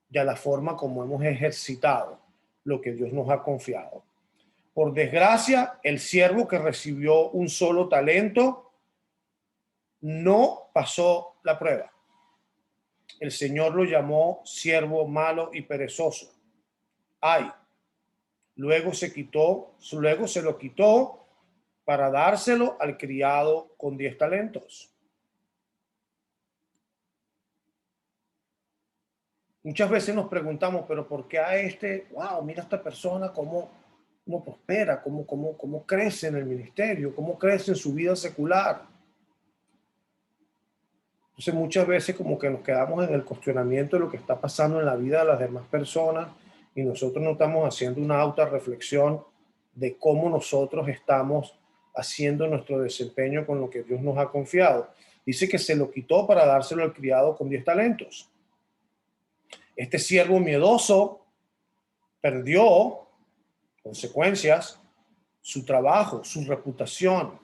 S1: y a la forma como hemos ejercitado lo que Dios nos ha confiado. Por desgracia, el siervo que recibió un solo talento no pasó la prueba. El Señor lo llamó siervo malo y perezoso. Ay, luego se lo quitó para dárselo al criado con 10 talentos. Muchas veces nos preguntamos, pero ¿por qué a este? Wow, mira a esta persona cómo prospera, cómo crece en el ministerio, cómo crece en su vida secular. Entonces muchas veces como que nos quedamos en el cuestionamiento de lo que está pasando en la vida de las demás personas y nosotros no estamos haciendo una autorreflexión de cómo nosotros estamos haciendo nuestro desempeño con lo que Dios nos ha confiado. Dice que se lo quitó para dárselo al criado con 10 talentos. Este siervo miedoso perdió, consecuencias, su trabajo, su reputación.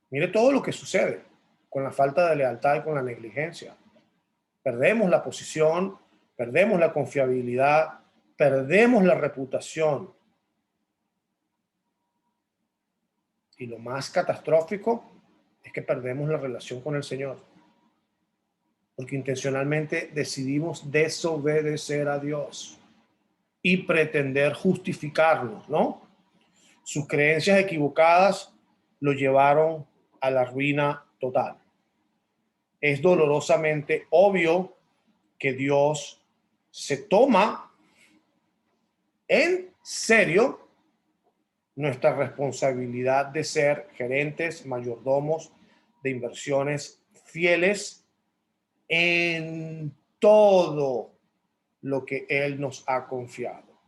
S1: Mire todo lo que sucede con la falta de lealtad y con la negligencia. Perdemos la posición, perdemos la confiabilidad, perdemos la reputación. Y lo más catastrófico es que perdemos la relación con el Señor. Porque intencionalmente decidimos desobedecer a Dios y pretender justificarnos, ¿no? Sus creencias equivocadas lo llevaron a la ruina total. Es dolorosamente obvio que Dios se toma en serio nuestra responsabilidad de ser gerentes, mayordomos de inversiones fieles en todo lo que Él nos ha confiado.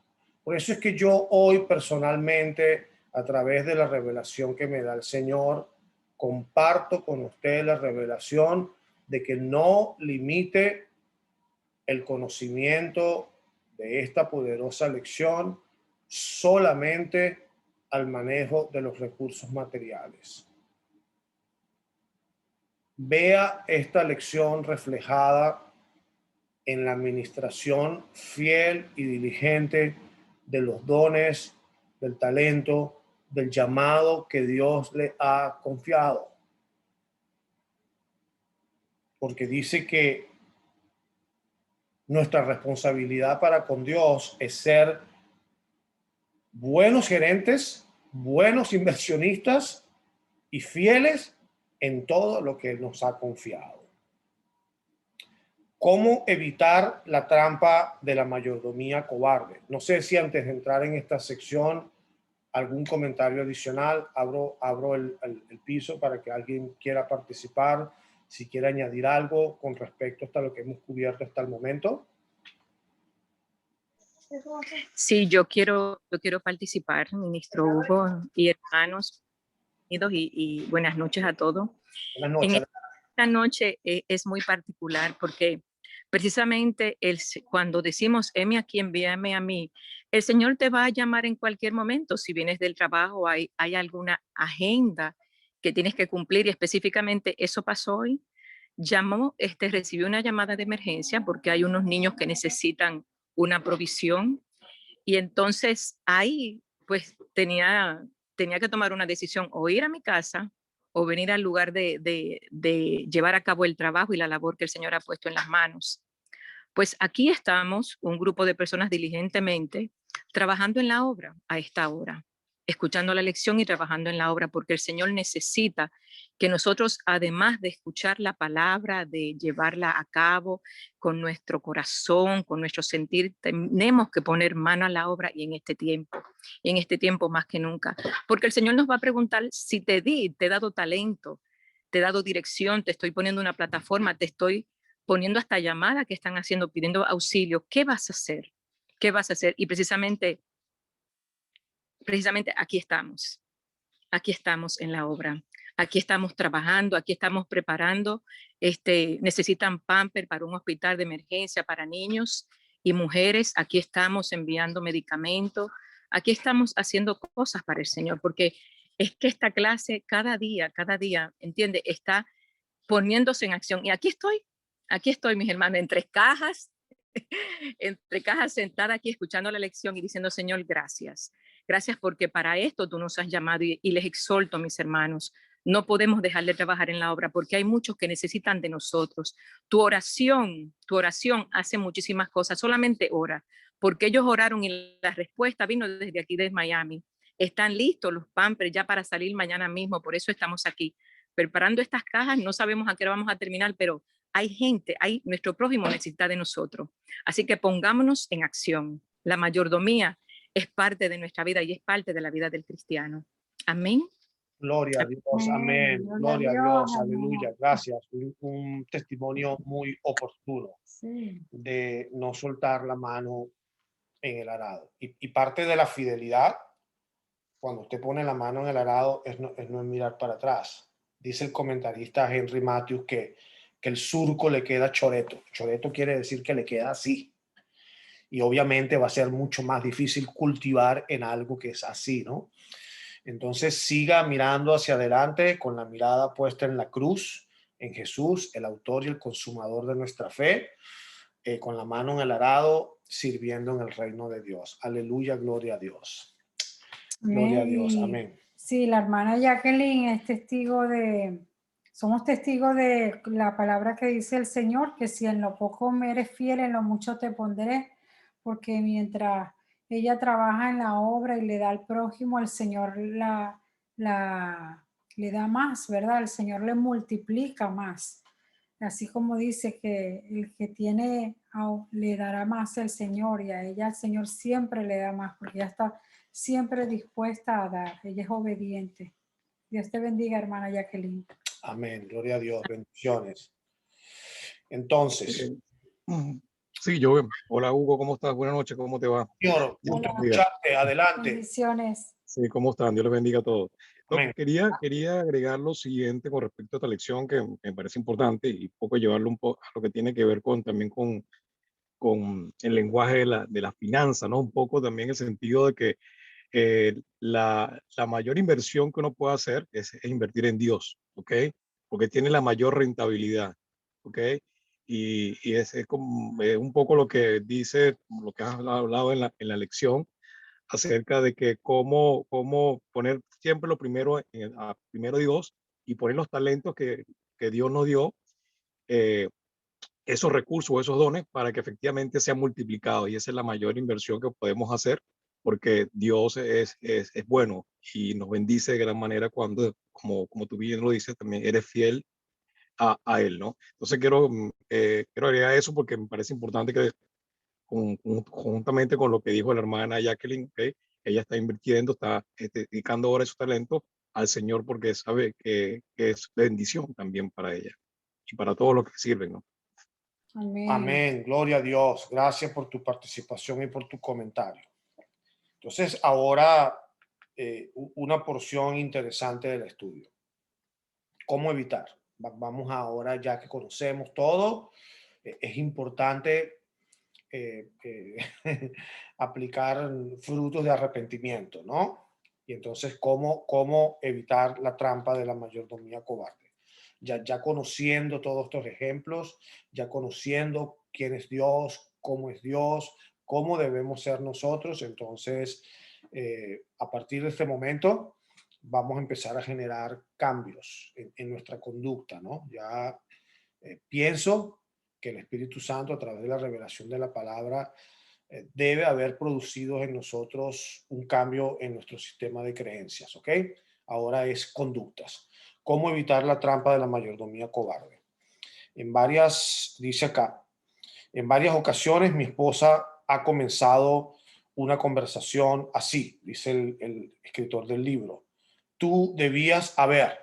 S1: Por eso es que yo hoy personalmente, a través de la revelación que me da el Señor, comparto con ustedes la revelación de que no limite el conocimiento de esta poderosa lección solamente al manejo de los recursos materiales. Vea esta lección reflejada en la administración fiel y diligente de los dones, del talento, del llamado que Dios le ha confiado. Porque dice que nuestra responsabilidad para con Dios es ser buenos gerentes, buenos inversionistas y fieles en todo lo que Él nos ha confiado. ¿Cómo evitar la trampa de la mayordomía cobarde? No sé si antes de entrar en esta sección, algún comentario adicional. Abro el piso para que alguien quiera participar, si quiere añadir algo con respecto a lo que hemos cubierto hasta el momento.
S4: Sí, yo quiero participar, ministro Hugo y hermanos y buenas noches a todos.
S1: Buenas noches.
S4: Esta noche es muy particular porque precisamente cuando decimos, heme aquí, envíame a mí, el Señor te va a llamar en cualquier momento. Si vienes del trabajo, hay alguna agenda que tienes que cumplir y específicamente eso pasó hoy. Recibió una llamada de emergencia porque hay unos niños que necesitan una provisión y entonces ahí pues tenía que tomar una decisión, o ir a mi casa o venir al lugar de llevar a cabo el trabajo y la labor que el Señor ha puesto en las manos. Pues aquí estamos, un grupo de personas diligentemente, trabajando en la obra a esta hora, escuchando la lección y trabajando en la obra, porque el Señor necesita que nosotros, además de escuchar la palabra, de llevarla a cabo con nuestro corazón, con nuestro sentir, tenemos que poner mano a la obra y en este tiempo más que nunca, porque el Señor nos va a preguntar si te he dado talento, te he dado dirección, te estoy poniendo una plataforma, te estoy poniendo hasta llamadas que están haciendo, pidiendo auxilio. ¿Qué vas a hacer? ¿Qué vas a hacer? Y precisamente aquí estamos en la obra, aquí estamos trabajando, aquí estamos preparando, necesitan pamper para un hospital de emergencia para niños y mujeres, aquí estamos enviando medicamentos, aquí estamos haciendo cosas para el Señor, porque es que esta clase cada día, entiende, está poniéndose en acción. Y aquí estoy, mis hermanos, entre cajas sentada aquí escuchando la lección y diciendo, Señor, gracias. Gracias porque para esto tú nos has llamado y les exhorto, mis hermanos, no podemos dejar de trabajar en la obra porque hay muchos que necesitan de nosotros. Tu oración hace muchísimas cosas, solamente ora, porque ellos oraron y la respuesta vino desde aquí, desde Miami. Están listos los pampers ya para salir mañana mismo, por eso estamos aquí preparando estas cajas. No sabemos a qué hora vamos a terminar, pero hay gente, nuestro prójimo necesita de nosotros. Así que pongámonos en acción. La mayordomía es parte de nuestra vida y es parte de la vida del cristiano. Amén.
S1: Gloria a Dios, amén. Gloria a Dios, aleluya. Gracias. Un testimonio muy oportuno de no soltar la mano en el arado. Y parte de la fidelidad, cuando usted pone la mano en el arado, es no mirar para atrás. Dice el comentarista Henry Matthews que que el surco le queda choreto. Choreto quiere decir que le queda así. Y obviamente va a ser mucho más difícil cultivar en algo que es así, ¿no? Entonces siga mirando hacia adelante con la mirada puesta en la cruz, en Jesús, el autor y el consumador de nuestra fe, con la mano en el arado, sirviendo en el reino de Dios. Aleluya, gloria a Dios. Gloria a Dios, amén.
S6: Sí, la hermana Jacqueline es testigo somos testigos de la palabra que dice el Señor, que si en lo poco me eres fiel, en lo mucho te pondré, porque mientras ella trabaja en la obra y le da al prójimo, el Señor le da más, ¿verdad? El Señor le multiplica más. Así como dice que el que tiene le dará más el Señor, y a ella el Señor siempre le da más, porque ella está siempre dispuesta a dar. Ella es obediente. Dios te bendiga, hermana Jacqueline.
S1: Amén, gloria a Dios, bendiciones. Entonces,
S7: Sí, yo. Hola Hugo, ¿cómo estás? Buenas noches, ¿cómo te va?
S1: Señor, gusto
S6: Hola.
S1: escucharte, adelante.
S6: Bendiciones.
S7: Sí, ¿cómo están? Dios les bendiga a todos. No,
S1: Amén.
S7: quería agregar lo siguiente con respecto a esta lección que me parece importante y un poco llevarlo un poco a lo que tiene que ver también con el lenguaje de la finanza, ¿no? Un poco también el sentido de que la mayor inversión que uno puede hacer es invertir en Dios, ¿ok? Porque tiene la mayor rentabilidad, ¿ok? Y es como, un poco lo que dice, lo que has hablado en la lección, acerca de que cómo poner siempre lo primero, primero Dios, y poner los talentos que Dios nos dio, esos recursos, esos dones, para que efectivamente sean multiplicados. Y esa es la mayor inversión que podemos hacer, porque Dios es bueno y nos bendice de gran manera cuando, como tú bien lo dices, también eres fiel a Él, ¿no? Entonces quiero agregar eso porque me parece importante que juntamente con lo que dijo la hermana Jacqueline, ¿okay? Ella está invirtiendo, está dedicando ahora su talento al Señor, porque sabe que es bendición también para ella y para todos los que sirven, ¿no?
S6: Amén.
S1: Amén, gloria a Dios. Gracias por tu participación y por tu comentario. Entonces, ahora una porción interesante del estudio. ¿Cómo evitar? Vamos ahora, ya que conocemos todo, es importante aplicar frutos de arrepentimiento, ¿no? Y entonces, ¿cómo evitar la trampa de la mayordomía cobarde? Ya conociendo todos estos ejemplos, ya conociendo quién es Dios, cómo debemos ser nosotros, entonces, a partir de este momento, vamos a empezar a generar cambios en nuestra conducta, ¿no? Ya pienso que el Espíritu Santo, a través de la revelación de la palabra, debe haber producido en nosotros un cambio en nuestro sistema de creencias, ¿ok? Ahora es conductas. ¿Cómo evitar la trampa de la mayordomía cobarde? Dice acá, en varias ocasiones mi esposa ha comenzado una conversación así, dice el escritor del libro. Tú debías haber.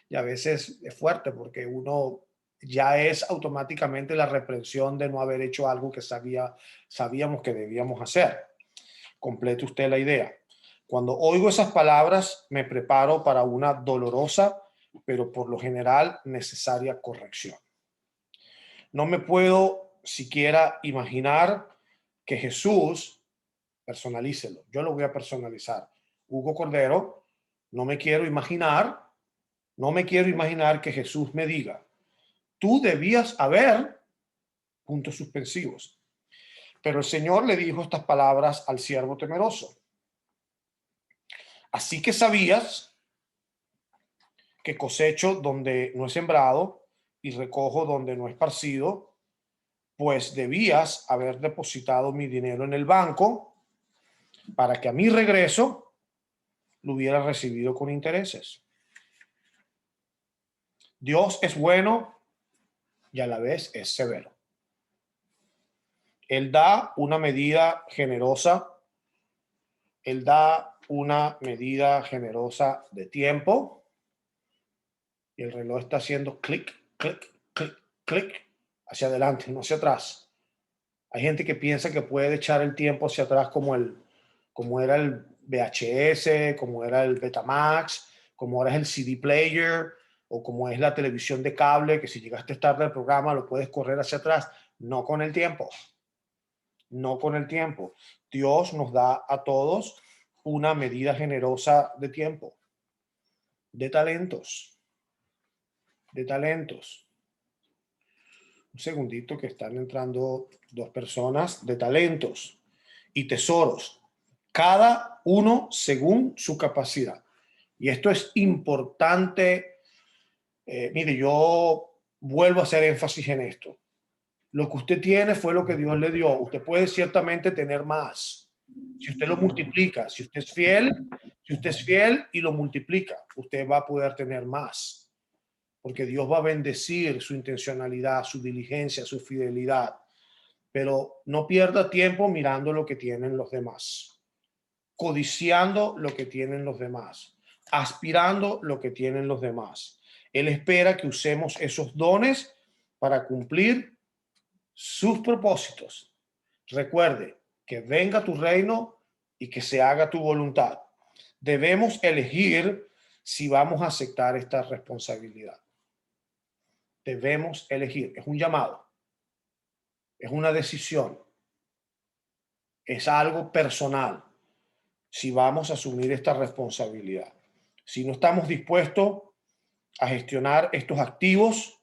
S1: Y a veces es fuerte porque uno ya es automáticamente la reprensión de no haber hecho algo que sabíamos que debíamos hacer. Complete usted la idea. Cuando oigo esas palabras, me preparo para una dolorosa, pero por lo general necesaria corrección. No me puedo siquiera imaginar que Jesús, personalícelo, yo lo voy a personalizar. Hugo Cordero, no me quiero imaginar que Jesús me diga, tú debías haber, puntos suspensivos. Pero el Señor le dijo estas palabras al siervo temeroso. Así que sabías que cosecho donde no he sembrado y recojo donde no he esparcido, pues debías haber depositado mi dinero en el banco para que a mi regreso lo hubiera recibido con intereses. Dios es bueno y a la vez es severo. Él da una medida generosa. Él da una medida generosa de tiempo. Y el reloj está haciendo clic, clic, clic, clic hacia adelante, no hacia atrás. Hay gente que piensa que puede echar el tiempo hacia atrás como era el VHS, como era el Betamax, como ahora es el CD player. o como es la televisión de cable, que si llegaste tarde al programa lo puedes correr hacia atrás. No con el tiempo. No con el tiempo. Dios nos da a todos una medida generosa de tiempo, de talentos, de talentos. Un segundito que están entrando dos personas, de talentos y tesoros, cada uno según su capacidad. Y esto es importante. Mire, yo vuelvo a hacer énfasis en esto. Lo que usted tiene fue lo que Dios le dio. Usted puede ciertamente tener más. Si usted lo multiplica, si usted es fiel y lo multiplica, usted va a poder tener más. Porque Dios va a bendecir su intencionalidad, su diligencia, su fidelidad. Pero no pierda tiempo mirando lo que tienen los demás, codiciando lo que tienen los demás, aspirando lo que tienen los demás. Él espera que usemos esos dones para cumplir sus propósitos. Recuerde que venga tu reino y que se haga tu voluntad. Debemos elegir si vamos a aceptar esta responsabilidad. Debemos elegir. Es un llamado. Es una decisión. Es algo personal. Si vamos a asumir esta responsabilidad. Si no estamos dispuestos a gestionar estos activos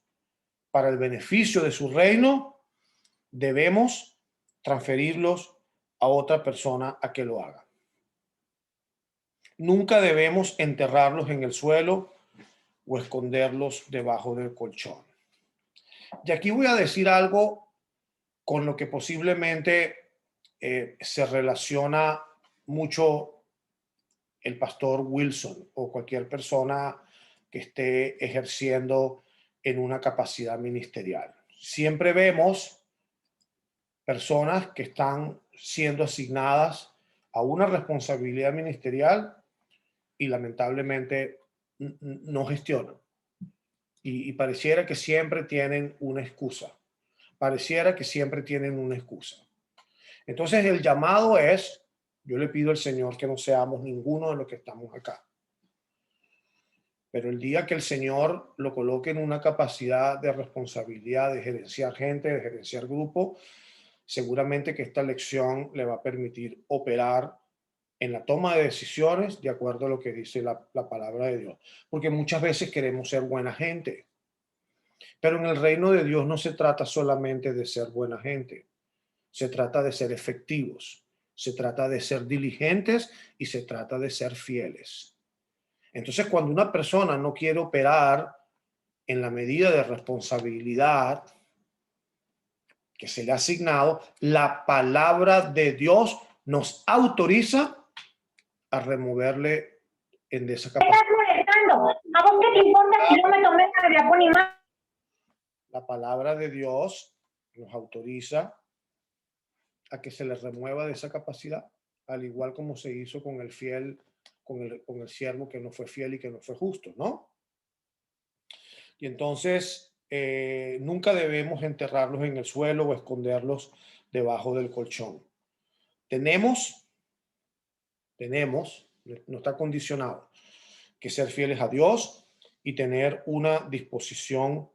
S1: para el beneficio de su reino, debemos transferirlos a otra persona a que lo haga. Nunca debemos enterrarlos en el suelo o esconderlos debajo del colchón. Y aquí voy a decir algo con lo que posiblemente se relaciona mucho el pastor Wilson o cualquier persona que esté ejerciendo en una capacidad ministerial. Siempre vemos personas que están siendo asignadas a una responsabilidad ministerial y lamentablemente no gestionan. Y pareciera que siempre tienen una excusa. Pareciera que siempre tienen una excusa. Entonces el llamado es, yo le pido al Señor que no seamos ninguno de los que estamos acá. Pero el día que el Señor lo coloque en una capacidad de responsabilidad, de gerenciar gente, de gerenciar grupo, seguramente que esta lección le va a permitir operar en la toma de decisiones de acuerdo a lo que dice la palabra de Dios. Porque muchas veces queremos ser buena gente. Pero en el reino de Dios no se trata solamente de ser buena gente. Se trata de ser efectivos. Se trata de ser diligentes y se trata de ser fieles. Entonces, cuando una persona no quiere operar en la medida de responsabilidad que se le ha asignado, la palabra de Dios nos autoriza a removerle en esa capacidad.
S8: ¿Estás molestando? ¿A vos qué te importa si yo me tomé la más?
S1: La palabra de Dios nos autoriza a que se le remueva de esa capacidad, al igual como se hizo con el fiel, con el siervo que no fue fiel y que no fue justo, ¿no? Y entonces nunca debemos enterrarlos en el suelo o esconderlos debajo del colchón. Tenemos, no está condicionado, que ser fieles a Dios y tener una disposición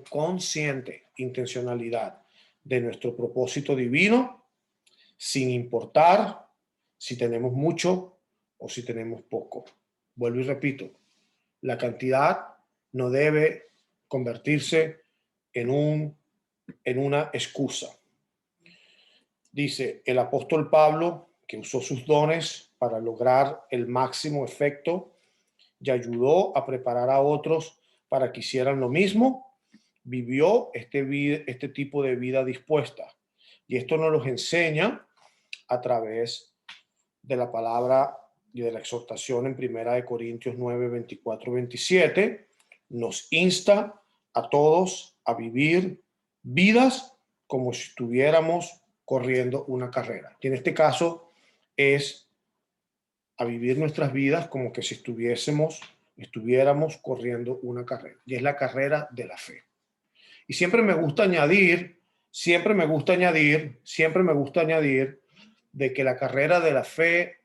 S1: consciente, intencionalidad de nuestro propósito divino, sin importar si tenemos mucho o si tenemos poco. Vuelvo y repito, la cantidad no debe convertirse en una excusa. Dice el apóstol Pablo que usó sus dones para lograr el máximo efecto y ayudó a preparar a otros para que hicieran lo mismo. Vivió este tipo de vida dispuesta. Y esto nos lo enseña a través de la palabra y de la exhortación en 1 Corintios 9, 24, 27. Nos insta a todos a vivir vidas como si estuviéramos corriendo una carrera. Y en este caso es a vivir nuestras vidas como que si estuviéramos corriendo una carrera. Y es la carrera de la fe. Y siempre me gusta añadir de que la carrera de la fe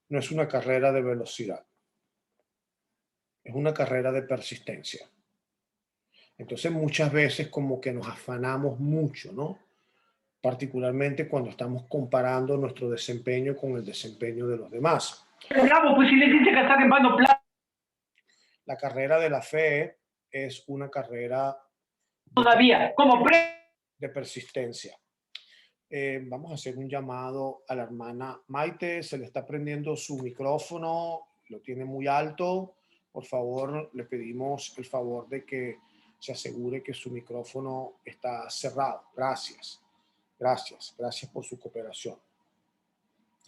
S1: no es una carrera de velocidad. Es una carrera de persistencia. Entonces muchas veces como que nos afanamos mucho, ¿no? Particularmente cuando estamos comparando nuestro desempeño con el desempeño de los demás.
S8: Bravo, pues si le dice que está quemando plata
S1: La carrera de la fe es una carrera
S8: todavía, como
S1: de persistencia. Vamos a hacer un llamado a la hermana Maite. Se le está prendiendo su micrófono, lo tiene muy alto. Por favor, le pedimos el favor de que se asegure que su micrófono está cerrado. Gracias. Gracias. Gracias por su cooperación.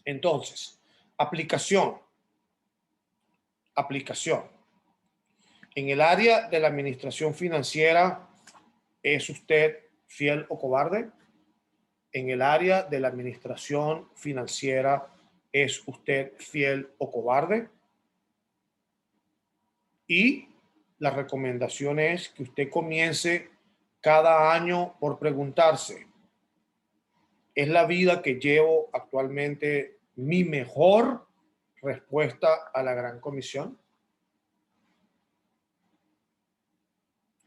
S1: Entonces, aplicación. Aplicación. En el área de la administración financiera, ¿es usted fiel o cobarde? En el área de la administración financiera, ¿es usted fiel o cobarde? Y la recomendación es que usted comience cada año por preguntarse, ¿es la vida que llevo actualmente mi mejor respuesta a la Gran Comisión?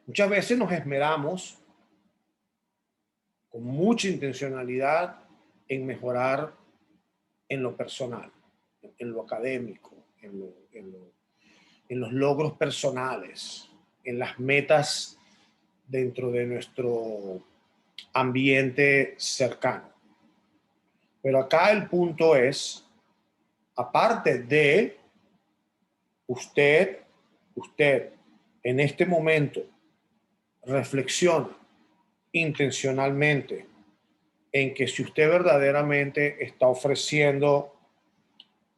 S1: Muchas veces nos esmeramos con mucha intencionalidad en mejorar en lo personal, en lo académico, en los logros personales, en las metas dentro de nuestro ambiente cercano. Pero acá el punto es, aparte de usted en este momento reflexiona intencionalmente en que si usted verdaderamente está ofreciendo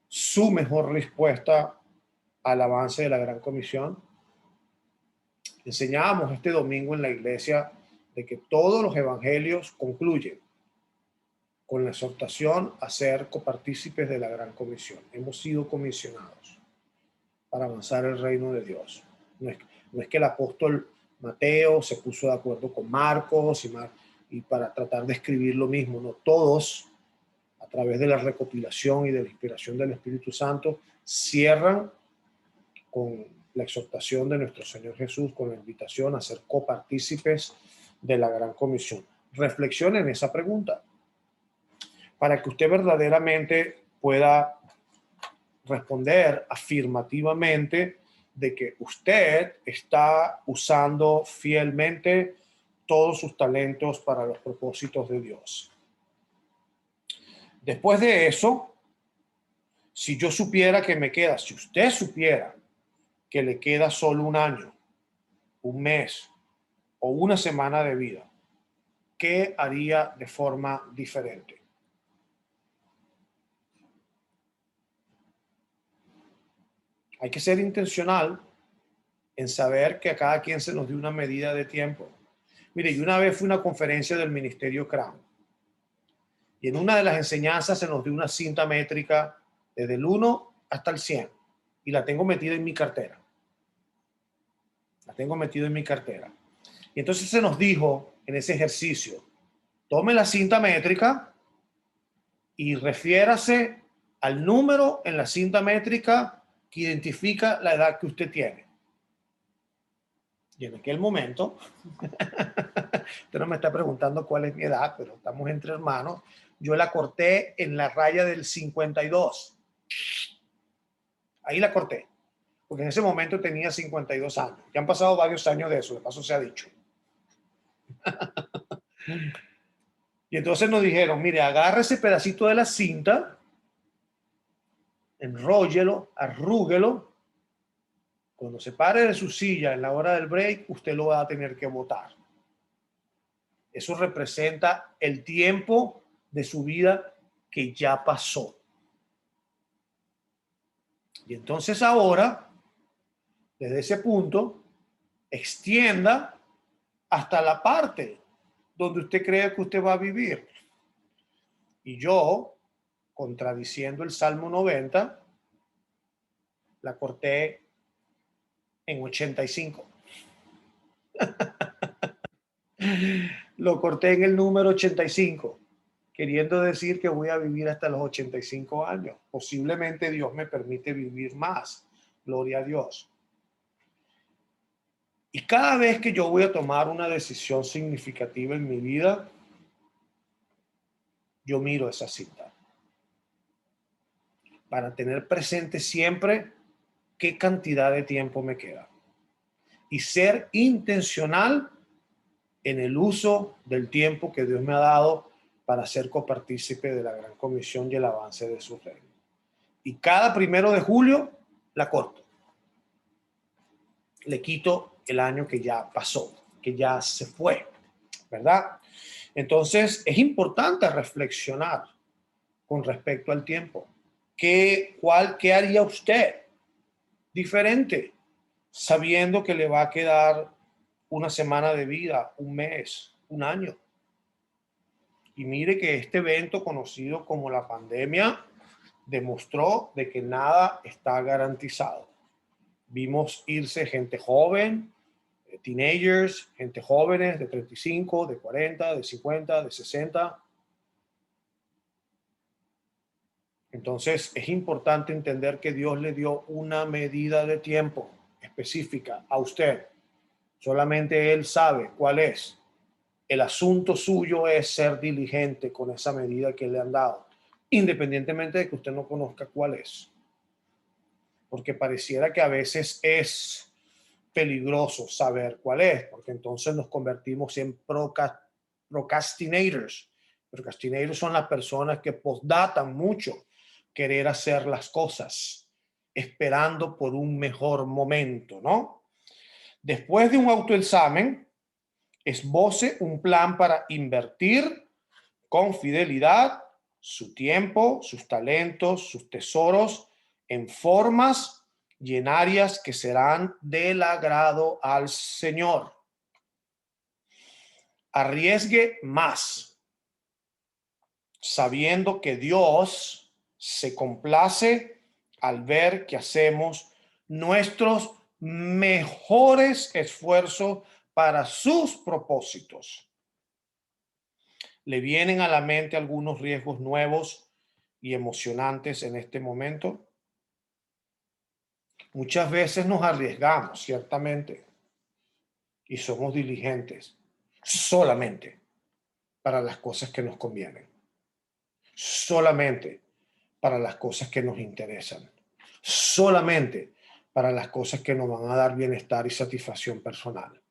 S1: su mejor respuesta al avance de la Gran Comisión. Enseñábamos este domingo en la iglesia de que todos los evangelios concluyen con la exhortación a ser copartícipes de la Gran Comisión. Hemos sido comisionados para avanzar el reino de Dios. No es que el apóstol Mateo se puso de acuerdo con Marcos y para tratar de escribir lo mismo, no, todos a través de la recopilación y de la inspiración del Espíritu Santo cierran con la exhortación de nuestro Señor Jesús, con la invitación a ser copartícipes de la Gran Comisión. Reflexione en esa pregunta para que usted verdaderamente pueda responder afirmativamente de que usted está usando fielmente todos sus talentos para los propósitos de Dios. Después de eso, si yo supiera que me queda, si usted supiera que le queda solo un año, un mes o una semana de vida, ¿qué haría de forma diferente? Hay que ser intencional en saber que a cada quien se nos dio una medida de tiempo. Mire, yo una vez fui a una conferencia del Ministerio Crown y en una de las enseñanzas se nos dio una cinta métrica desde el 1 hasta el 100 y la tengo metida en mi cartera. La tengo metida en mi cartera. Y entonces se nos dijo en ese ejercicio, tome la cinta métrica y refiérase al número en la cinta métrica que identifica la edad que usted tiene. Y en aquel momento, usted no me está preguntando cuál es mi edad, pero estamos entre hermanos, yo la corté en la raya del 52. Ahí la corté, porque en ese momento tenía 52 años. Ya han pasado varios años de eso, de paso se ha dicho. Y entonces nos dijeron, mire, agarre ese pedacito de la cinta, enróllelo, arrúguelo. Cuando se pare de su silla en la hora del break, usted lo va a tener que botar. Eso representa el tiempo de su vida que ya pasó. Y entonces ahora, desde ese punto, extienda hasta la parte donde usted cree que usted va a vivir. Y yo, contradiciendo el Salmo 90, la corté en 85. Lo corté en el número 85, queriendo decir que voy a vivir hasta los 85 años. Posiblemente Dios me permite vivir más. Gloria a Dios. Y cada vez que yo voy a tomar una decisión significativa en mi vida, yo miro esa cita para tener presente siempre qué cantidad de tiempo me queda y ser intencional en el uso del tiempo que Dios me ha dado para ser copartícipe de la gran comisión y el avance de su reino. Y cada 1 de julio la corto. Le quito el año que ya pasó, que ya se fue, ¿verdad? Entonces es importante reflexionar con respecto al tiempo. ¿Qué haría usted diferente sabiendo que le va a quedar una semana de vida, un mes, un año? Y mire que este evento conocido como la pandemia demostró de que nada está garantizado. Vimos irse gente joven, teenagers, gente jóvenes de 35, de 40, de 50, de 60. Entonces es importante entender que Dios le dio una medida de tiempo específica a usted. Solamente Él sabe cuál es. El asunto suyo es ser diligente con esa medida que le han dado, independientemente de que usted no conozca cuál es. Porque pareciera que a veces es peligroso saber cuál es, porque entonces nos convertimos en procrastinators. Procrastinators son las personas que postdatan mucho querer hacer las cosas, esperando por un mejor momento, ¿no? Después de un autoexamen, esboce un plan para invertir con fidelidad su tiempo, sus talentos, sus tesoros en formas y en áreas que serán del agrado al Señor. Arriesgue más, sabiendo que Dios se complace al ver que hacemos nuestros mejores esfuerzos para sus propósitos. ¿Le vienen a la mente algunos riesgos nuevos y emocionantes en este momento? Muchas veces nos arriesgamos, ciertamente, y somos diligentes solamente para las cosas que nos convienen, solamente para las cosas que nos interesan, solamente para las cosas que nos van a dar bienestar y satisfacción personal.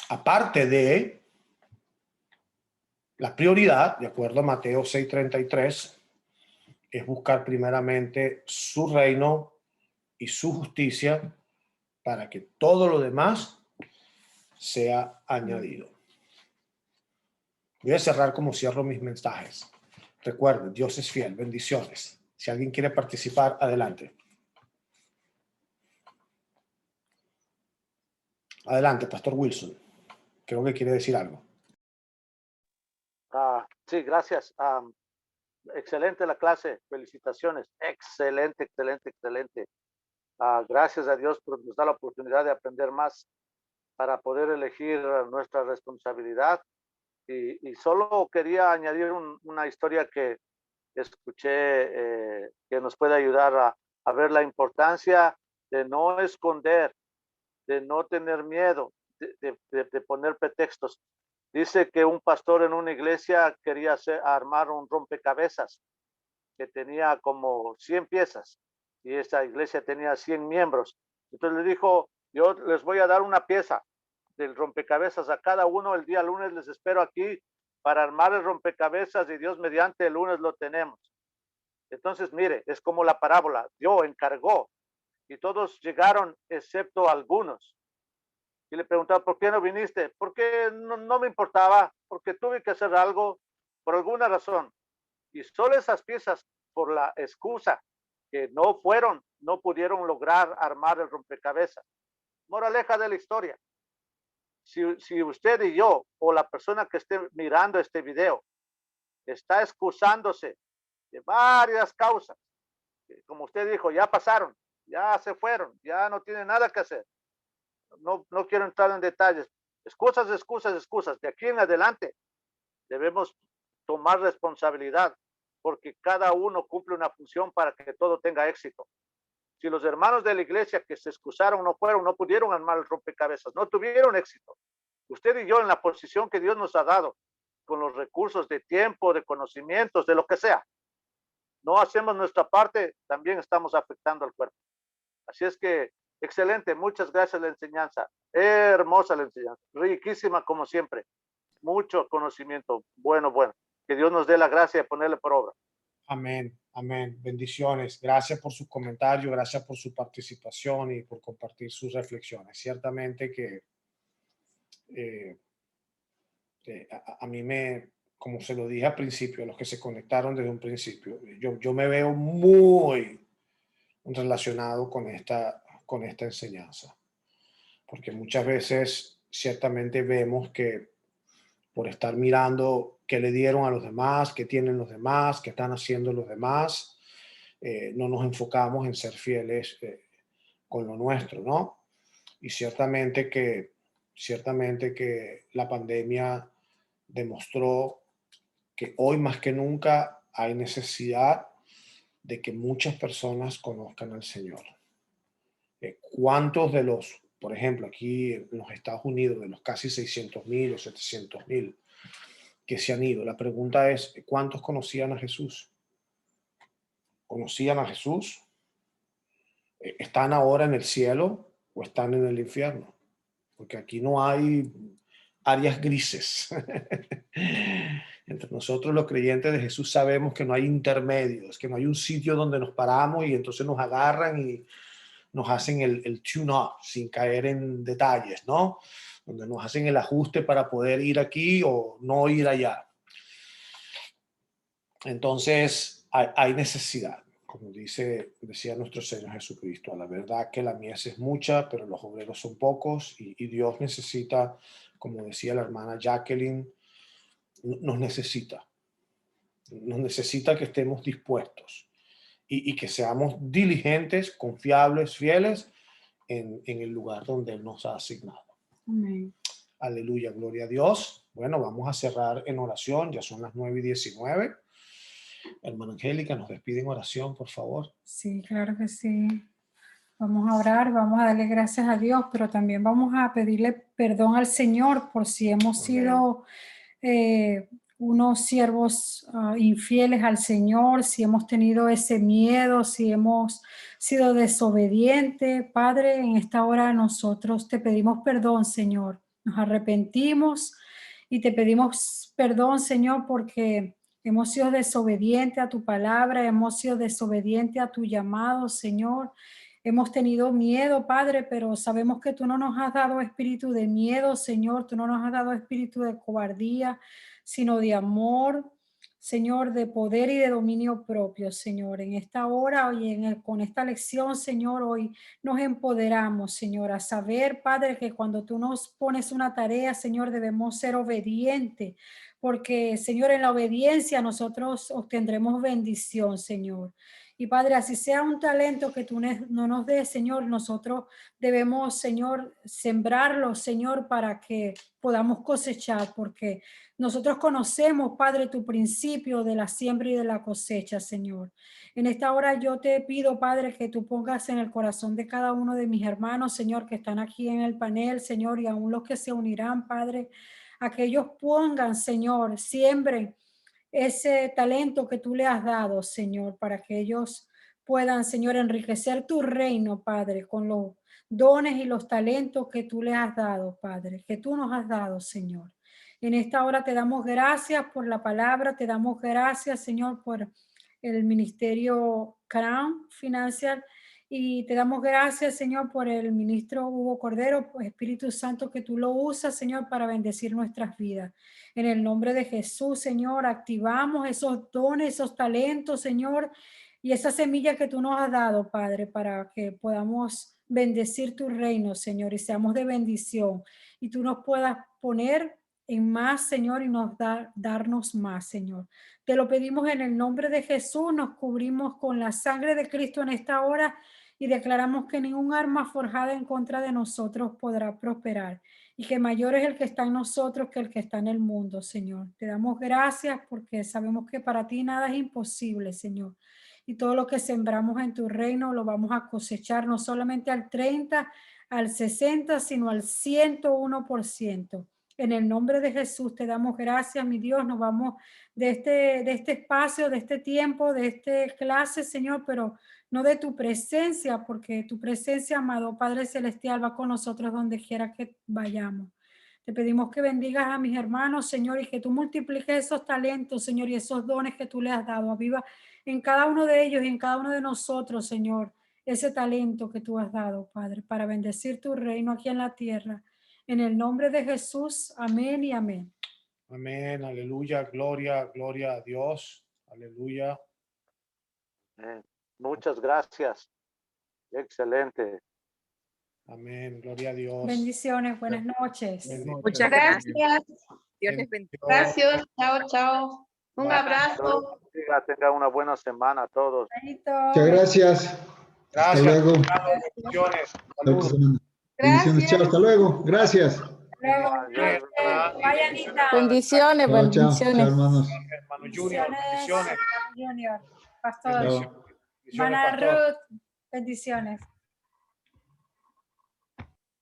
S1: Aparte de la prioridad, de acuerdo a Mateo 6:33, es buscar primeramente su reino y su justicia para que todo lo demás sea añadido. Voy a cerrar como cierro mis mensajes. Recuerden, Dios es fiel. Bendiciones. Si alguien quiere participar, adelante. Adelante, Pastor Wilson. Creo que quiere decir algo.
S5: Sí, gracias. Excelente la clase. Felicitaciones. Excelente, excelente, excelente. Gracias a Dios por nos dar la oportunidad de aprender más para poder elegir nuestra responsabilidad. Y solo quería añadir una historia que escuché que nos puede ayudar a ver la importancia de no esconder, de no tener miedo, de poner pretextos. Dice que un pastor en una iglesia quería armar un rompecabezas que tenía como 100 piezas y esa iglesia tenía 100 miembros. Entonces le dijo, yo les voy a dar una pieza del rompecabezas a cada uno. El día lunes les espero aquí para armar el rompecabezas y Dios mediante el lunes lo tenemos. Entonces, mire, es como la parábola. Dios encargó y todos llegaron excepto algunos. Y le preguntaba, ¿por qué no viniste? Porque no me importaba, porque tuve que hacer algo por alguna razón. Y solo esas piezas, por la excusa que no pudieron lograr armar el rompecabezas. Moraleja de la historia. Si usted y yo, o la persona que esté mirando este video, está excusándose de varias causas, como usted dijo, ya pasaron, ya se fueron, ya no tiene nada que hacer. No quiero entrar en detalles. Excusas, excusas, excusas. De aquí en adelante debemos tomar responsabilidad porque cada uno cumple una función para que todo tenga éxito. Si los hermanos de la iglesia que se excusaron no fueron, no pudieron armar el rompecabezas, no tuvieron éxito. Usted y yo en la posición que Dios nos ha dado, con los recursos de tiempo, de conocimientos, de lo que sea, no hacemos nuestra parte, también estamos afectando al cuerpo. Así es que, excelente, muchas gracias la enseñanza, hermosa la enseñanza, riquísima como siempre, mucho conocimiento, bueno, que Dios nos dé la gracia de ponerle por obra.
S1: Amén, amén. Bendiciones. Gracias por sus comentarios, gracias por su participación y por compartir sus reflexiones. Ciertamente que a mí me, como se lo dije al principio, a los que se conectaron desde un principio, yo me veo muy relacionado con esta enseñanza, porque muchas veces ciertamente vemos que por estar mirando qué le dieron a los demás, qué tienen los demás, qué están haciendo los demás, no nos enfocamos en ser fieles con lo nuestro, ¿no? Y ciertamente que la pandemia demostró que hoy más que nunca hay necesidad de que muchas personas conozcan al Señor. ¿Cuántos de los, por ejemplo, aquí en los Estados Unidos, de los casi 600,000 o 700,000 que se han ido? La pregunta es, ¿cuántos conocían a Jesús? ¿Conocían a Jesús? ¿Están ahora en el cielo o están en el infierno? Porque aquí no hay áreas grises. Entre nosotros los creyentes de Jesús sabemos que no hay intermedios, que no hay un sitio donde nos paramos y entonces nos agarran y nos hacen el tune-up sin caer en detalles, ¿no? Donde nos hacen el ajuste para poder ir aquí o no ir allá. Entonces hay necesidad, como decía nuestro Señor Jesucristo. A la verdad que la mies es mucha, pero los obreros son pocos y Dios necesita, como decía la hermana Jacqueline, nos necesita que estemos dispuestos y que seamos diligentes, confiables, fieles en el lugar donde Él nos ha asignado.
S6: Amén.
S1: Aleluya, gloria a Dios. Bueno, vamos a cerrar en oración, ya son las 9:19. Hermana Angélica, nos despide en oración, por favor.
S6: Sí, claro que sí. Vamos a orar, vamos a darle gracias a Dios, pero también vamos a pedirle perdón al Señor por si hemos sido unos siervos infieles al Señor, si hemos tenido ese miedo, si hemos sido desobedientes. Padre, en esta hora nosotros te pedimos perdón, Señor. Nos arrepentimos y te pedimos perdón, Señor, porque hemos sido desobedientes a tu palabra, hemos sido desobedientes a tu llamado, Señor. Hemos tenido miedo, Padre, pero sabemos que tú no nos has dado espíritu de miedo, Señor. Tú no nos has dado espíritu de cobardía, sino de amor, Señor, de poder y de dominio propio, Señor. En esta hora y con esta lección, Señor, hoy nos empoderamos, Señor, a saber, Padre, que cuando tú nos pones una tarea, Señor, debemos ser obedientes, porque, Señor, en la obediencia nosotros obtendremos bendición, Señor. Y Padre, así sea un talento que tú no nos des, Señor, nosotros debemos, Señor, sembrarlo, Señor, para que podamos cosechar, porque nosotros conocemos, Padre, tu principio de la siembra y de la cosecha, Señor. En esta hora yo te pido, Padre, que tú pongas en el corazón de cada uno de mis hermanos, Señor, que están aquí en el panel, Señor, y aún los que se unirán, Padre, a que ellos pongan, Señor, siembren ese talento que tú le has dado, Señor, para que ellos puedan, Señor, enriquecer tu reino, Padre, con los dones y los talentos que tú le has dado, Padre, que tú nos has dado, Señor. En esta hora te damos gracias por la palabra, te damos gracias, Señor, por el ministerio Crown Financial y te damos gracias, Señor, por el ministro Hugo Cordero, pues, Espíritu Santo, que tú lo usas, Señor, para bendecir nuestras vidas. En el nombre de Jesús, Señor, activamos esos dones, esos talentos, Señor, y esa semilla que tú nos has dado, Padre, para que podamos bendecir tu reino, Señor, y seamos de bendición. Y tú nos puedas poner en más, Señor, y darnos más, Señor. Te lo pedimos en el nombre de Jesús, nos cubrimos con la sangre de Cristo en esta hora y declaramos que ningún arma forjada en contra de nosotros podrá prosperar. y que mayor es el que está en nosotros que el que está en el mundo, Señor. Te damos gracias porque sabemos que para ti nada es imposible, Señor. Y todo lo que sembramos en tu reino lo vamos a cosechar no solamente al 30, al 60, sino al 101%. En el nombre de Jesús te damos gracias, mi Dios. Nos vamos de este espacio, de este tiempo, de esta clase, Señor, pero no de tu presencia, porque tu presencia, amado Padre Celestial, va con nosotros donde quiera que vayamos. Te pedimos que bendigas a mis hermanos, Señor, y que tú multipliques esos talentos, Señor, y esos dones que tú le has dado. Aviva en cada uno de ellos y en cada uno de nosotros, Señor, ese talento que tú has dado, Padre, para bendecir tu reino aquí en la tierra. En el nombre de Jesús, amén y amén.
S1: Amén, aleluya, gloria, gloria a Dios, aleluya.
S5: Muchas gracias. Excelente.
S1: Amén, gloria a Dios.
S6: Bendiciones, buenas noches.
S4: Muchas gracias.
S3: Gracias.
S4: Dios les bendiga.
S3: Gracias. Chao, chao. Un
S1: Bye.
S3: abrazo.
S5: Tenga una buena semana a todos.
S6: Benito.
S9: Muchas gracias.
S1: Gracias.
S9: Hasta luego.
S1: Bendiciones.
S9: Bendiciones.
S1: Saludos.
S9: Bendiciones. Chao, hasta luego. Gracias.
S6: Luego,
S1: Amén.
S6: vaya, Anita.
S10: Bendiciones,
S9: Chao, chao. Chao,
S10: bendiciones.
S9: hermanos.
S1: Hermano Junior, bendiciones.
S6: Junior, Pastor.
S9: Chao.
S1: Bendiciones,
S6: Hermana
S1: pastor.
S6: Ruth, bendiciones.